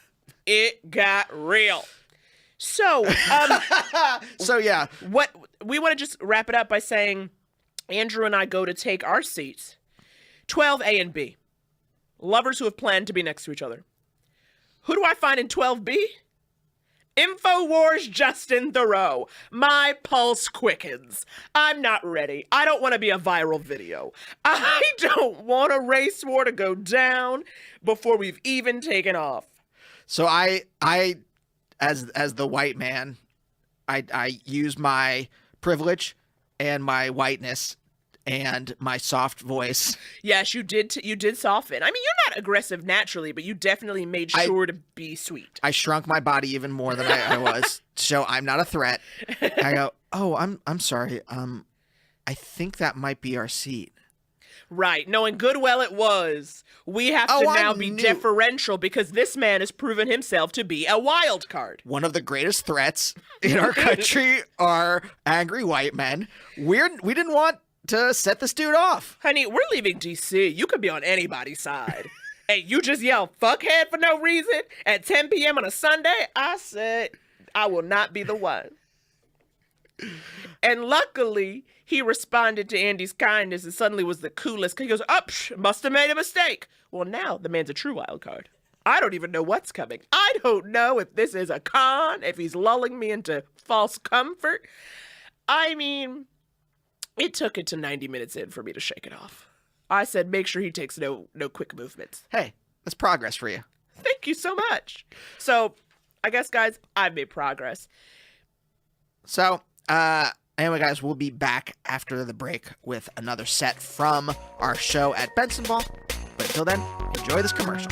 It got real. So, So yeah, what we want to just wrap it up by saying Andrew and I go to take our seats. 12A and B. Lovers who have planned to be next to each other. Who do I find in 12B? InfoWars Justin Theroux. My pulse quickens. I'm not ready. I don't want to be a viral video. I don't want a race war to go down before we've even taken off. so I as the white man, I use my privilege and my whiteness and my soft voice. Yes, you did soften. I mean, you're not aggressive naturally, but you definitely made sure to be sweet. I shrunk my body even more than I was, so I'm not a threat. I go, oh, I'm sorry. I think that might be our seat. Right, knowing good well it was. We have to now be deferential because this man has proven himself to be a wild card. One of the greatest threats in our country are angry white men. We didn't want to set this dude off. Honey, we're leaving DC. You could be on anybody's side. And you just yell fuckhead for no reason at 10 p.m. on a Sunday? I said, I will not be the one. And luckily, he responded to Andy's kindness and suddenly was the coolest. He goes, must have made a mistake. Well, now the man's a true wild card. I don't even know what's coming. I don't know if this is a con, if he's lulling me into false comfort. I mean, it took it to 90 minutes in for me to shake it off. I said, make sure he takes no quick movements. Hey, that's progress for you. Thank you so much. So, I guess, guys, I've made progress. So, anyway, guys, we'll be back after the break with another set from our show at Bentzen Ball. But until then, enjoy this commercial.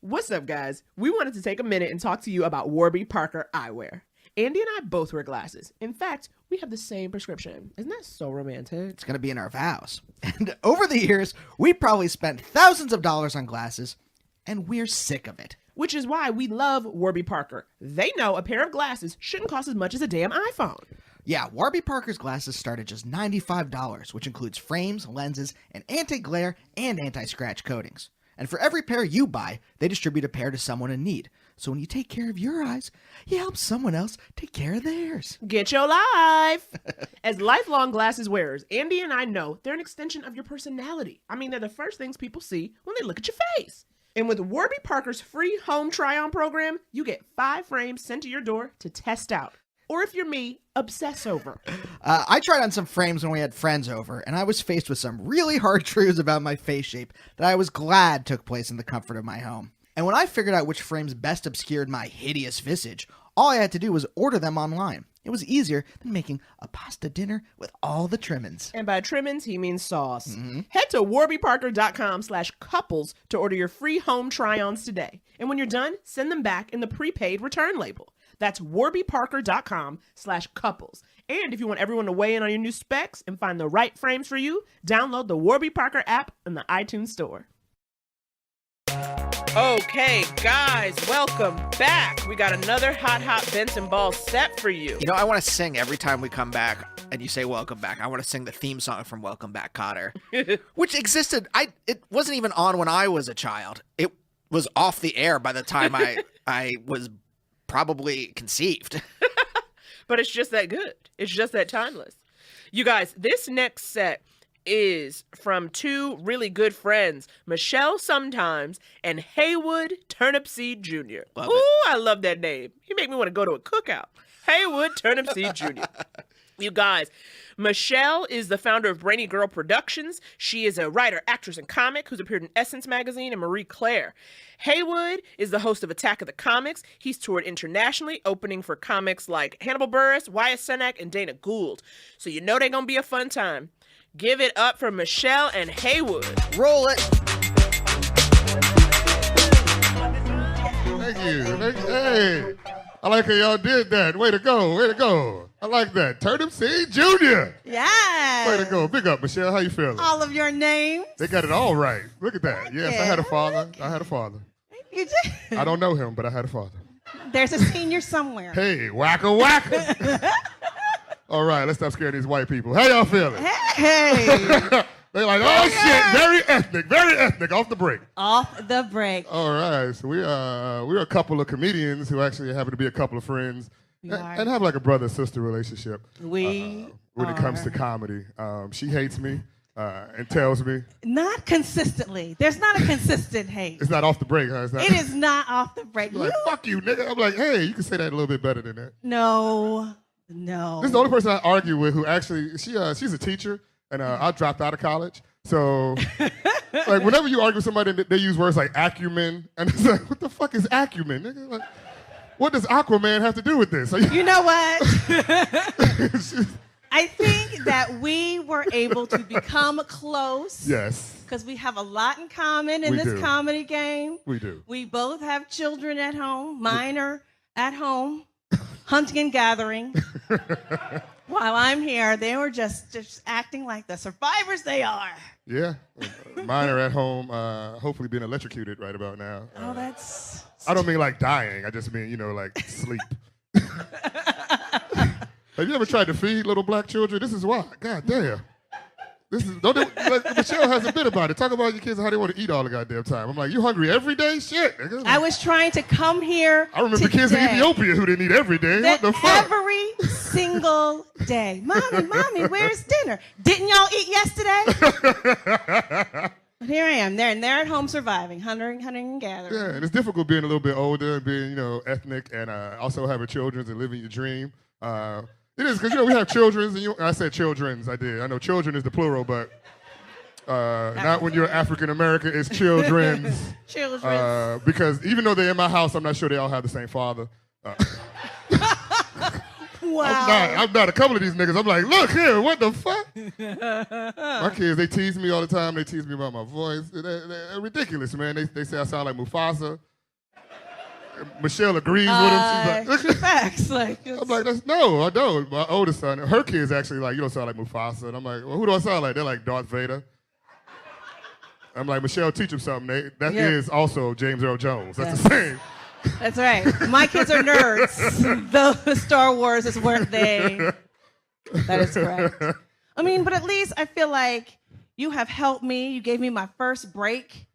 What's up, guys? We wanted to take a minute and talk to you about Warby Parker Eyewear. Andy and I both wear glasses. In fact, we have the same prescription. Isn't that so romantic? It's going to be in our vows. And over the years, we probably spent thousands of dollars on glasses, and we're sick of it. Which is why we love Warby Parker. They know a pair of glasses shouldn't cost as much as a damn iPhone. Yeah, Warby Parker's glasses start at just $95, which includes frames, lenses, and anti-glare and anti-scratch coatings. And for every pair you buy, they distribute a pair to someone in need. So when you take care of your eyes, you help someone else take care of theirs. Get your life! As lifelong glasses wearers, Andy and I know they're an extension of your personality. I mean, they're the first things people see when they look at your face. And with Warby Parker's free home try-on program, you get 5 frames sent to your door to test out. Or if you're me, obsess over. I tried on some frames when we had friends over, and I was faced with some really hard truths about my face shape that I was glad took place in the comfort of my home. And when I figured out which frames best obscured my hideous visage, all I had to do was order them online. It It was easier than making a pasta dinner with all the trimmings. And by trimmings, he means sauce. Head to warbyparker.com/couples to order your free home try-ons today. And when you're done, send them back in the prepaid return label. That's warbyparker.com/couples. And if you want everyone to weigh in on your new specs and find the right frames for you, download the Warby Parker app in the iTunes store. Okay, guys, welcome back. We got another hot Benson Ball set for you. You know, I want to sing every time we come back and you say welcome back. I want to sing the theme song from Welcome Back, Cotter, which existed. It wasn't even on when I was a child. It was off the air by the time I was probably conceived. But it's just that good. It's just that timeless. You guys, this next set is from two really good friends, Michelle Sometimes and Haywood Turnipseed Jr. Ooh, I love that name. He make me want to go to a cookout. Haywood Turnipseed Jr. You guys, Michelle is the founder of Brainy Girl Productions. She is a writer, actress, and comic who's appeared in Essence Magazine and Marie Claire. Haywood is the host of Attack of the Comics. He's toured internationally, opening for comics like Hannibal Buress, Wyatt Cenac, and Dana Gould. So you know they're going to be a fun time. Give it up for Michelle and Haywood. Roll it. Thank you. Hey, I like how y'all did that. Way to go. Way to go. I like that. Turnipseed Jr. Yes. Way to go. Big up, Michelle. How you feeling? All of your names. They got it all right. Look at that. Yes, I had a father. You did. I don't know him, but I had a father. There's a senior somewhere. Hey, wacka wacka. All right, let's stop scaring these white people. How y'all feeling? Hey. They're like, oh shit, very ethnic, off the break. Off the break. All right, so we're a couple of comedians who actually happen to be a couple of friends and have like a brother-sister relationship. When it comes to comedy. She hates me and tells me. Not consistently. There's not a consistent hate. It's not off the break, huh? It is not off the break. Like, fuck you, nigga. I'm like, hey, you can say that a little bit better than that. No. This is the only person I argue with who actually, she's a teacher, and I dropped out of college. So, like, whenever you argue with somebody, they use words like acumen, and it's like, what the fuck is acumen, nigga? Like, what does Aquaman have to do with this? You know what? I think that we were able to become close. Yes. Because we have a lot in common in this comedy game. We do. We both have children at home. Mine are at home, hunting and gathering. While I'm here, they were just acting like the survivors they are. Yeah. Mine are at home, hopefully being electrocuted right about now. Oh, that's... I don't mean like dying. I just mean, like sleep. Have you ever tried to feed little black children? This is why. God damn. Michelle has a bit about it. Talk about your kids and how they want to eat all the goddamn time. I'm like, you hungry every day? Shit. I was trying to come here I remember kids in Ethiopia who didn't eat every day. What the fuck? Every single day. Mommy, where's dinner? Didn't y'all eat yesterday? But here I am. They're at home surviving, hunting and gathering. Yeah, and it's difficult being a little bit older and being, ethnic and also having children and living your dream. It is, because, we have children, and I said children's, I did. I know children is the plural, but not when you're African American, it's children's. Children's. Because even though they're in my house, I'm not sure they all have the same father. Wow. I'm not. A couple of these niggas, I'm like, look here, what the fuck? My kids, they tease me all the time. They tease me about my voice. They're ridiculous, man. They say I sound like Mufasa. Michelle agrees with him. She's like, facts. I'm like, no, I don't. My oldest son, her kids actually like, you don't sound like Mufasa. And I'm like, well, who do I sound like? They're like Darth Vader. I'm like, Michelle, teach them something. That is also James Earl Jones. That's the same. That's right. My kids are nerds. The Star Wars is where they. That is correct. I mean, but at least I feel like you have helped me. You gave me my first break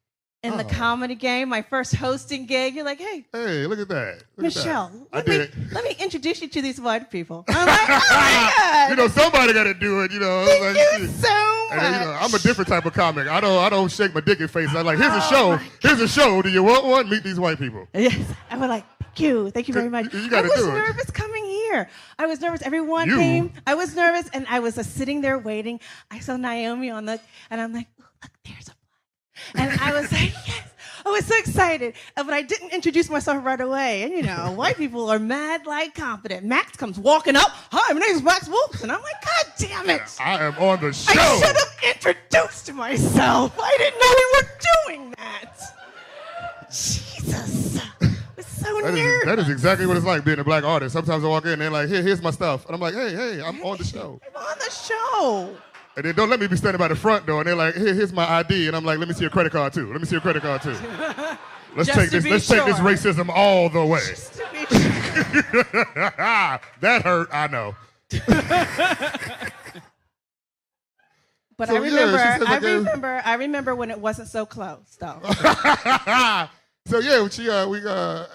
in the comedy game, my first hosting gig. You're like, hey, look at that. Michelle, let me introduce you to these white people. I'm like, oh my God. Somebody got to do it. Thank you so much. And, I'm a different type of comic. I don't shake my dick in face. I'm like, here's a show. Here's a show. Do you want one? Meet these white people. Yes. I was like, thank you very much. You I was nervous coming here. I was nervous. Everyone came. I was nervous, and I was sitting there waiting. I saw Naomi and I'm like, oh, look, there's a black. And I was like, yes. I was so excited, but I didn't introduce myself right away. And, you know, white people are mad like confident. Max comes walking up. Hi, my name is Max Wolf. And I'm like, God damn it. I am on the show. I should have introduced myself. I didn't know we were doing that. Jesus. It's so nervous. That is exactly what it's like being a black artist. Sometimes I walk in and they're like, here's my stuff. And I'm like, hey, I'm on the show. I'm on the show. And then don't let me be standing by the front door. And they're like, here's my ID. And I'm like, let me see your credit card too. Let me see your credit card too. Let's take this racism all the way. Just to be sure. That hurt, I know. But So, I remember when it wasn't so close, though. So yeah,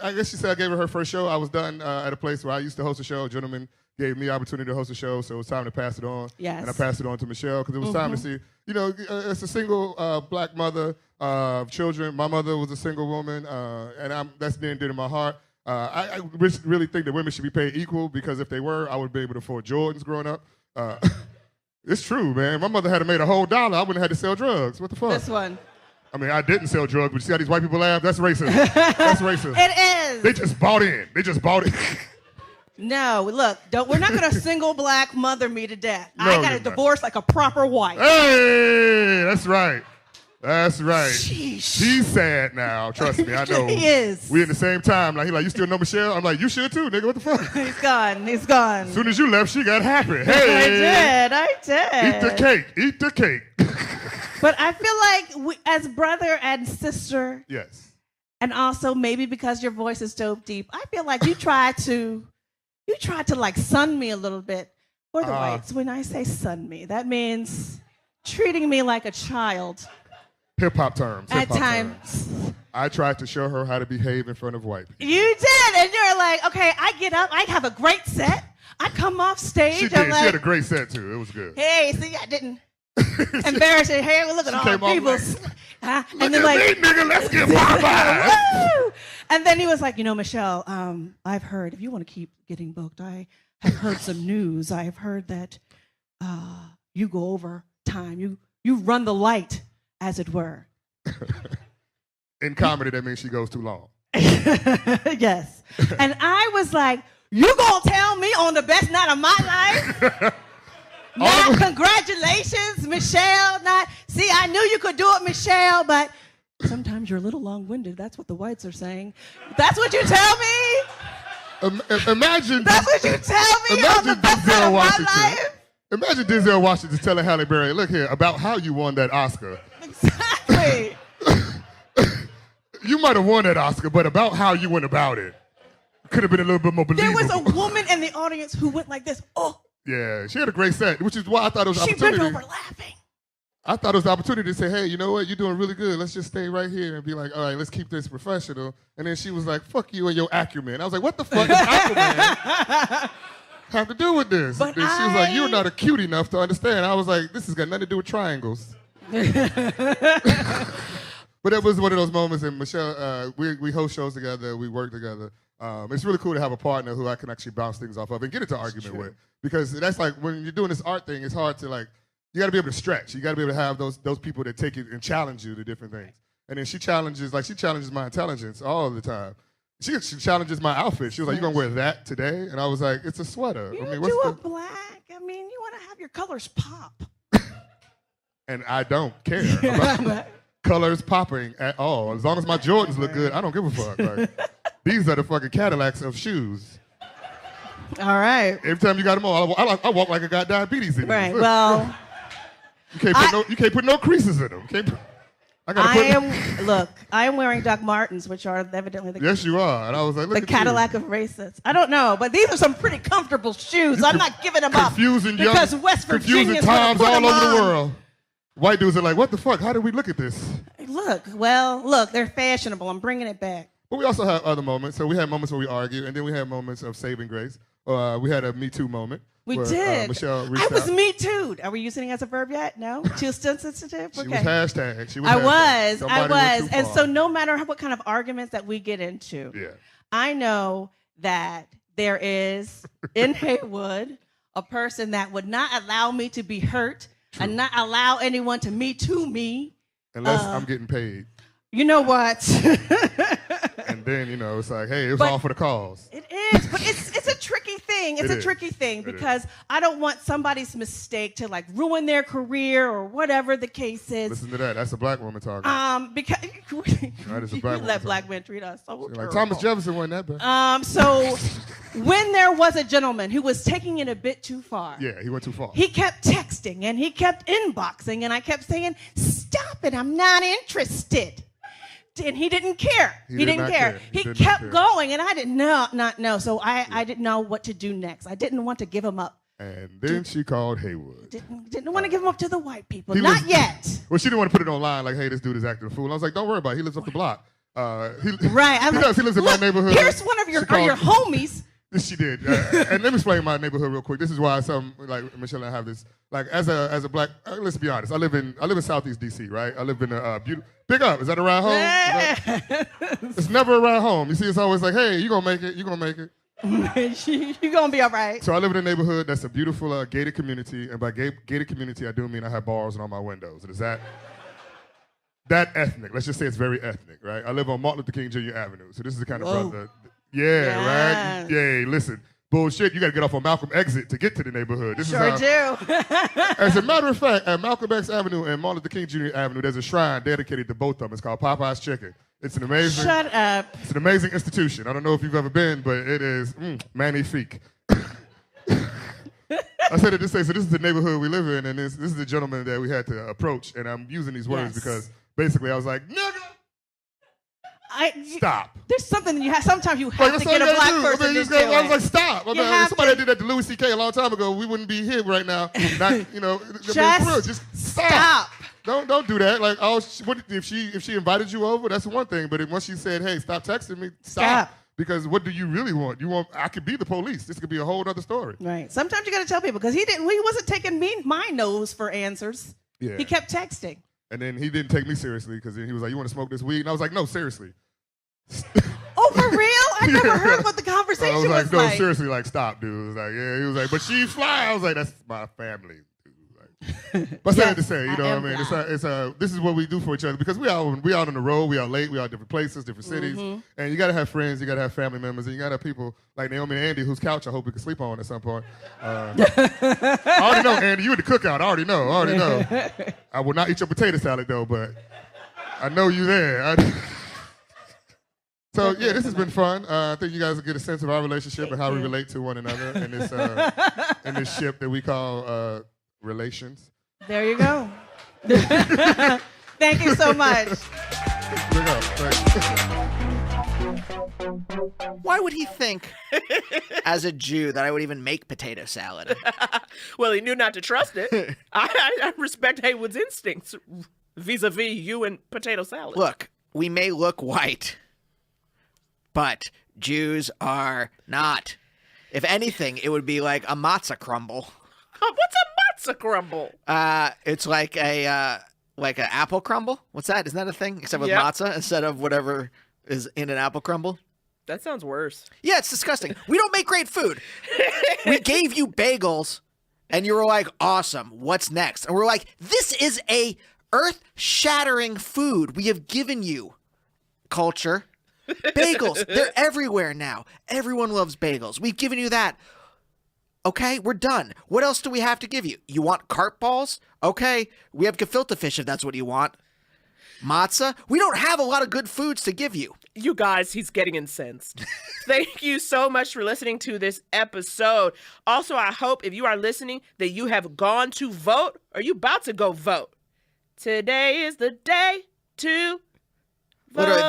I guess she said I gave her her first show. I was done at a place where I used to host a show. A gentleman gave me the opportunity to host a show, so it was time to pass it on. Yes. And I passed it on to Michelle because it was time to see, it's a single black mother of children. My mother was a single woman, and that's near and dear to my heart. I really think that women should be paid equal because if they were, I would be able to afford Jordans growing up. It's true, man. My mother had made a whole $1. I wouldn't have had to sell drugs. What the fuck? This one. I mean, I didn't sell drugs, but you see how these white people laugh? That's racism. That's racism. It is. They just bought in. No, look, we're not going to single black mother me to death. No, I got to you're not. divorce like a proper wife. Hey, that's right. That's right. Sheesh. He's sad now. Trust me, I know. He is. We in the same time. Like, you still know Michelle? I'm like, you should too, nigga. What the fuck? He's gone. He's gone. As soon as you left, she got happy. Hey. I did. Eat the cake. Eat the cake. But I feel like as brother and sister, Yes. and also maybe because your voice is so deep, I feel like you tried to like sun me a little bit. For the whites, when I say sun me, that means treating me like a child. Hip-hop terms. At hip-hop times. terms. I tried to show her how to behave in front of white people. You did, and you're like, okay, I get up, I have a great set, I come off stage, She I'm did. like, She had a great set too. It was good. hey, see, I didn't embarrass you. Hey, look at all the came off people. like, And then like, me, nigga, let's get my woo! And then he was like, Michelle, I've heard, if you want to keep getting booked, I have heard some news. I have heard that you go over time. You run the light, as it were. In comedy, that means she goes too long. Yes. And I was like, you gonna tell me on the best night of my life? Now, congratulations, Michelle. See, I knew you could do it, Michelle, but sometimes you're a little long-winded. That's what the whites are saying. That's what you tell me? Imagine. That's what you tell me on the best night of my life? Imagine Denzel Washington telling Halle Berry, look here, about how you won that Oscar. Exactly. You might have won that Oscar, but about how you went about it could have been a little bit more There believable. was a woman in the audience who went like this. Oh, Yeah, she had a great set, which is why I thought it was an she opportunity. bent over laughing. I thought it was an opportunity to say, hey, you know what? You're doing really good. Let's just stay right here and be like, all right, let's keep this professional. And then she was like, fuck you and your acumen. I was like, what the fuck does acumen have to do with this? But And she was like, you're not a cute enough to understand. I was like, this has got nothing to do with triangles. But it was one of those moments, and Michelle, we host shows together, we work together. It's really cool to have a partner who I can actually bounce things off of and get into argument with. Because that's like, when you're doing this art thing, it's hard to like, you got to be able to stretch. You got to be able to have those people that take it and challenge you to different things. And then she challenges my intelligence all the time. She challenges my outfit. She was like, you going to wear that today? And I was like, it's a sweater. You I mean, do a black. I mean, you want to have your colors pop. And I don't care about colors popping at all. As long as my Jordans look good, I don't give a fuck. Like, these are the fucking Cadillacs of shoes. All right. Every time you got them on, I walk like I got diabetes in Right. these. Well, you can't put no creases in them. I am wearing Doc Martens, which are evidently the Yes, you are. And I was like, look the at Cadillac of racists. I don't know, but these are some pretty comfortable shoes. I'm not giving them up confusing because West confusing Virginia's times gonna put all them over the on. world. White dudes are like, what the fuck? How did we look at this? Look, they're fashionable. I'm bringing it back. But we also have other moments. So we had moments where we argue, and then we had moments of saving grace. We had a Me Too moment. We where, did. Michelle reached I was out. Me Too'd. Are we using it as a verb yet? No? Too sensitive? She Okay. was hashtag. She was I hashtag. was. Somebody went too And far. so no matter what kind of arguments that we get into, Yeah. I know that there is in Haywood a person that would not allow me to be hurt and not allow anyone to Me Too me. Unless I'm getting paid. You know what? And then, you know, it's like, hey, it was But- all for the cause. It is, but it's a tricky thing. It's It a is. tricky thing It because I don't want somebody's mistake to like ruin their career or whatever the case is. Listen to that. That's a black woman talking. Because That is a you black woman let talking. black men treat us so Like terrible. Thomas Jefferson wasn't that bad. So when there was a gentleman who was taking it a bit too far, Yeah, he went too far. he kept texting and he kept inboxing, and I kept saying, "Stop it! I'm not interested." And he didn't care. He He did didn't not care. care. He He did not kept care. going, and I did not know. So I didn't know what to do next. I didn't want to give him up. And then she called Haywood. Didn't want to give him up to the white people. He Not lives- yet. Well, she didn't want to put it online like, hey, this dude is acting a fool. I was like, don't worry about it. He lives up the block. Right. I'm He like, does. He lives in my "Look, neighborhood. Here's one of your, She called- your homies. She did. And let me explain my neighborhood real quick. This is why some like Michelle and I have this. Like as a black, let's be honest. I live in Southeast DC, right? I live in a beautiful. Big up. Is that around home? It's never around home. You see, it's always like, hey, you gonna make it. You gonna make it. You're gonna be all right. So I live in a neighborhood that's a beautiful gated community, and by gated community, I do mean I have bars on all my windows. And is that ethnic? Let's just say it's very ethnic, right? I live on Martin Luther King Jr. Avenue, so this is the kind of Whoa. brother. Yeah, right. Yeah, listen, bullshit. You got to get off on Malcolm exit to get to the neighborhood. This Sure is how, do. As a matter of fact, at Malcolm X Avenue and Martin Luther King Jr. Avenue, there's a shrine dedicated to both of them. It's called Popeye's Chicken. It's an amazing. Shut up. It's an amazing institution. I don't know if you've ever been, but it is magnifique. I said it to say, so this is the neighborhood we live in, and this is the gentleman that we had to approach, and I'm using these words Yes. because basically I was like, nigga, stop. There's something that you have. Sometimes you Like, have that's to all get you a black gotta do. I person mean, you to just do gotta- I was it. like, stop. I You mean, have if somebody to- did that to Louis C.K. a long time ago, we wouldn't be here right now. Not, you know, I mean, for real, just stop. Don't do that. Like, oh, if she invited you over, that's one thing. But once she said, hey, stop texting me, stop. Because what do you really want? I could be the police. This could be a whole other story. Right. Sometimes you got to tell people because he wasn't taking my nose for answers. Yeah. He kept texting. And then he didn't take me seriously because he was like, you want to smoke this weed? And I was like, no, seriously. Oh, for real? I never heard what the conversation I was like, was no, like. seriously, like, stop, dude. It was like, yeah. He was like, but she's fly. I was like, that's my family. Dude. But sad to say, you know what I mean? This is what we do for each other because we out on the road, we out late, we out different places, different cities, and you gotta have friends, you gotta have family members, and you gotta have people like Naomi and Andy, whose couch I hope we can sleep on at some point. I already know, Andy, you at the cookout. I already know. I will not eat your potato salad though, but I know you there. So yeah, this has been fun. I think you guys will get a sense of our relationship and how we relate to one another in this ship that we call relations. There you go. Thank you so much. Why would he think, as a Jew, that I would even make potato salad? Well, he knew not to trust it. I respect Haywood's instincts vis-a-vis you and potato salad. Look, we may look white, but Jews are not. If anything, it would be like a matzah crumble. What's a matzah crumble? It's like an apple crumble. What's that? Isn't that a thing? Except with Yep. matzah instead of whatever is in an apple crumble. That sounds worse. Yeah, it's disgusting. We don't make great food. We gave you bagels, and you were like, awesome. What's next? And we're like, this is a earth-shattering food we have given you. Culture. Bagels. They're everywhere now. Everyone loves bagels. We've given you that. Okay, we're done. What else do we have to give you? You want carp balls? Okay, we have gefilte fish if that's what you want. Matzah? We don't have a lot of good foods to give you. You guys, he's getting incensed. Thank you so much for listening to this episode. Also, I hope if you are listening that you have gone to vote or you about to go vote. Today is the day to vote. Literally,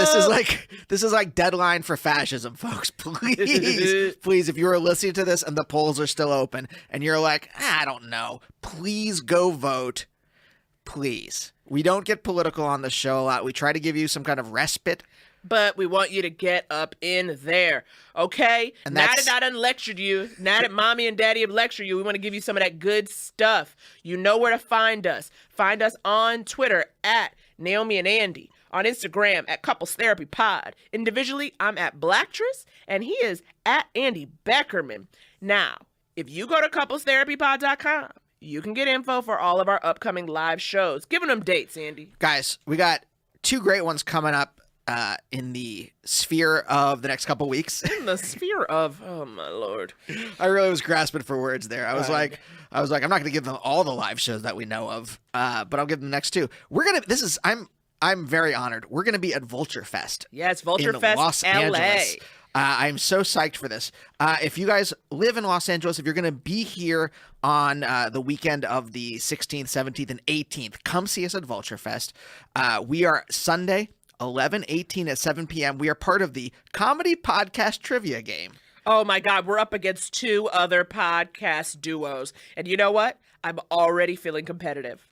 this is like deadline for fascism, folks. Please, if you are listening to this and the polls are still open and you're like, I don't know, please go vote. Please. We don't get political on the show a lot. We try to give you some kind of respite. But we want you to get up in there, okay? And now that's- that I done lectured you, now that mommy and daddy have lectured you, we want to give you some of that good stuff. You know where to find us. Find us on Twitter at Naomi and Andy. On Instagram at Couples Therapy Pod. Individually, I'm at Blacktress, and he is at Andy Beckerman. Now, if you go to couplestherapypod.com, you can get info for all of our upcoming live shows. Giving them dates, Andy. Guys, we got two great ones coming up in the sphere of the next couple weeks. In the sphere of, oh my lord. I really was grasping for words there. I was like, I'm not going to give them all the live shows that we know of, but I'll give them the next two. I'm very honored. We're going to be at Vulture Fest. Yes, Vulture in Fest, Los LA. Angeles. I'm so psyched for this. If you guys live in Los Angeles, if you're going to be here on the weekend of the 16th, 17th, and 18th, come see us at Vulture Fest. We are Sunday, 11/18 at 7 p.m. We are part of the Comedy Podcast Trivia Game. Oh my God, we're up against two other podcast duos. And you know what? I'm already feeling competitive.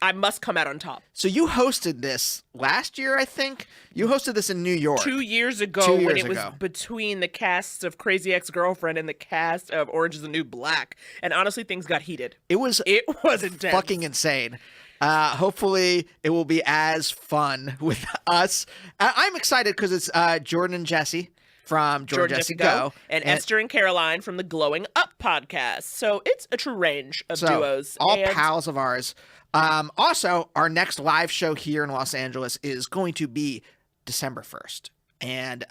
I must come out on top. So you hosted this last year, I think? You hosted this in New York. 2 years ago 2 years when it was ago. between the casts of Crazy Ex-Girlfriend and the cast of Orange is the New Black. And honestly, things got heated. It was intense. fucking insane. Hopefully it will be as fun with us. I'm excited because it's Jordan and Jesse from Jordan Jesse Go. And Esther and Caroline from the Glowing Up podcast. So it's a true range of duos. All and pals of ours. Also, our next live show here in Los Angeles is going to be December 1st. And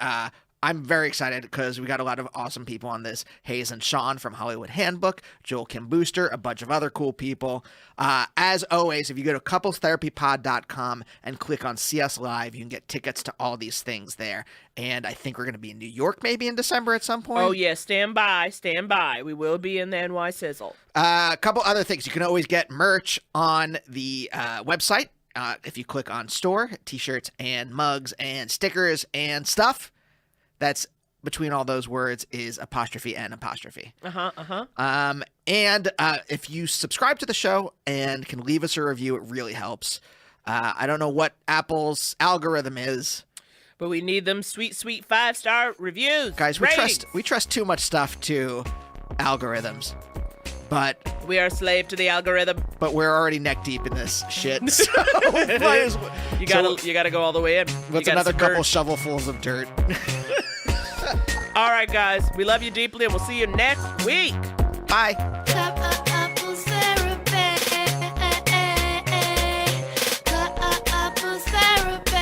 I'm very excited because we got a lot of awesome people on this. Hayes and Sean from Hollywood Handbook, Joel Kim Booster, a bunch of other cool people. As always, if you go to couplestherapypod.com and click on See Us Live, you can get tickets to all these things there. And I think we're going to be in New York maybe in December at some point. Oh, yeah. Stand by. We will be in the NY Sizzle. A couple other things. You can always get merch on the website. If you click on store, t-shirts and mugs and stickers and stuff. That's between all those words is apostrophe and apostrophe. And if you subscribe to the show and can leave us a review, it really helps. I don't know what Apple's algorithm is, but we need them sweet 5-star reviews. Guys, we trust too much stuff to algorithms. But we are a slave to the algorithm. But we're already neck deep in this shit. So you gotta go all the way in. What's another couple shovelfuls of dirt? All right, guys. We love you deeply, and we'll see you next week. Bye. Couples therapy. Couples therapy.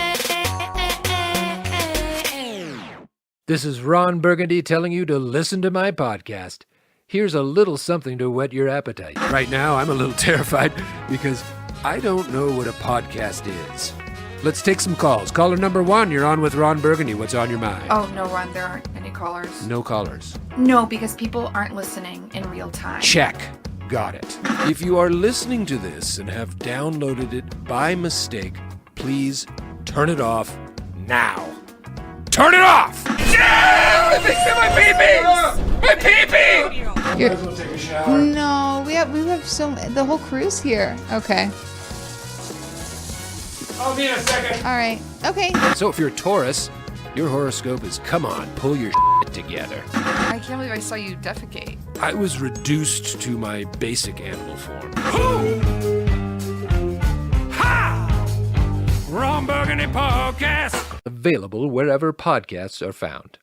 This is Ron Burgundy telling you to listen to my podcast. Here's a little something to whet your appetite. Right now, I'm a little terrified because I don't know what a podcast is. Let's take some calls. Caller number 1, you're on with Ron Burgundy. What's on your mind? Oh, no, Ron, there aren't any callers. No callers. No, because people aren't listening in real time. Check. Got it. If you are listening to this and have downloaded it by mistake, please turn it off now. Turn it off! Yeah! They said my pee-pee! My pee-pee! Might as well take a shower. No, we have the whole crew's here. Okay. I'll be in a second. All right. Okay. So if you're a Taurus, your horoscope is come on, pull your shit together. I can't believe I saw you defecate. I was reduced to my basic animal form. Ha! Ron Burgundy Podcast. Available wherever podcasts are found.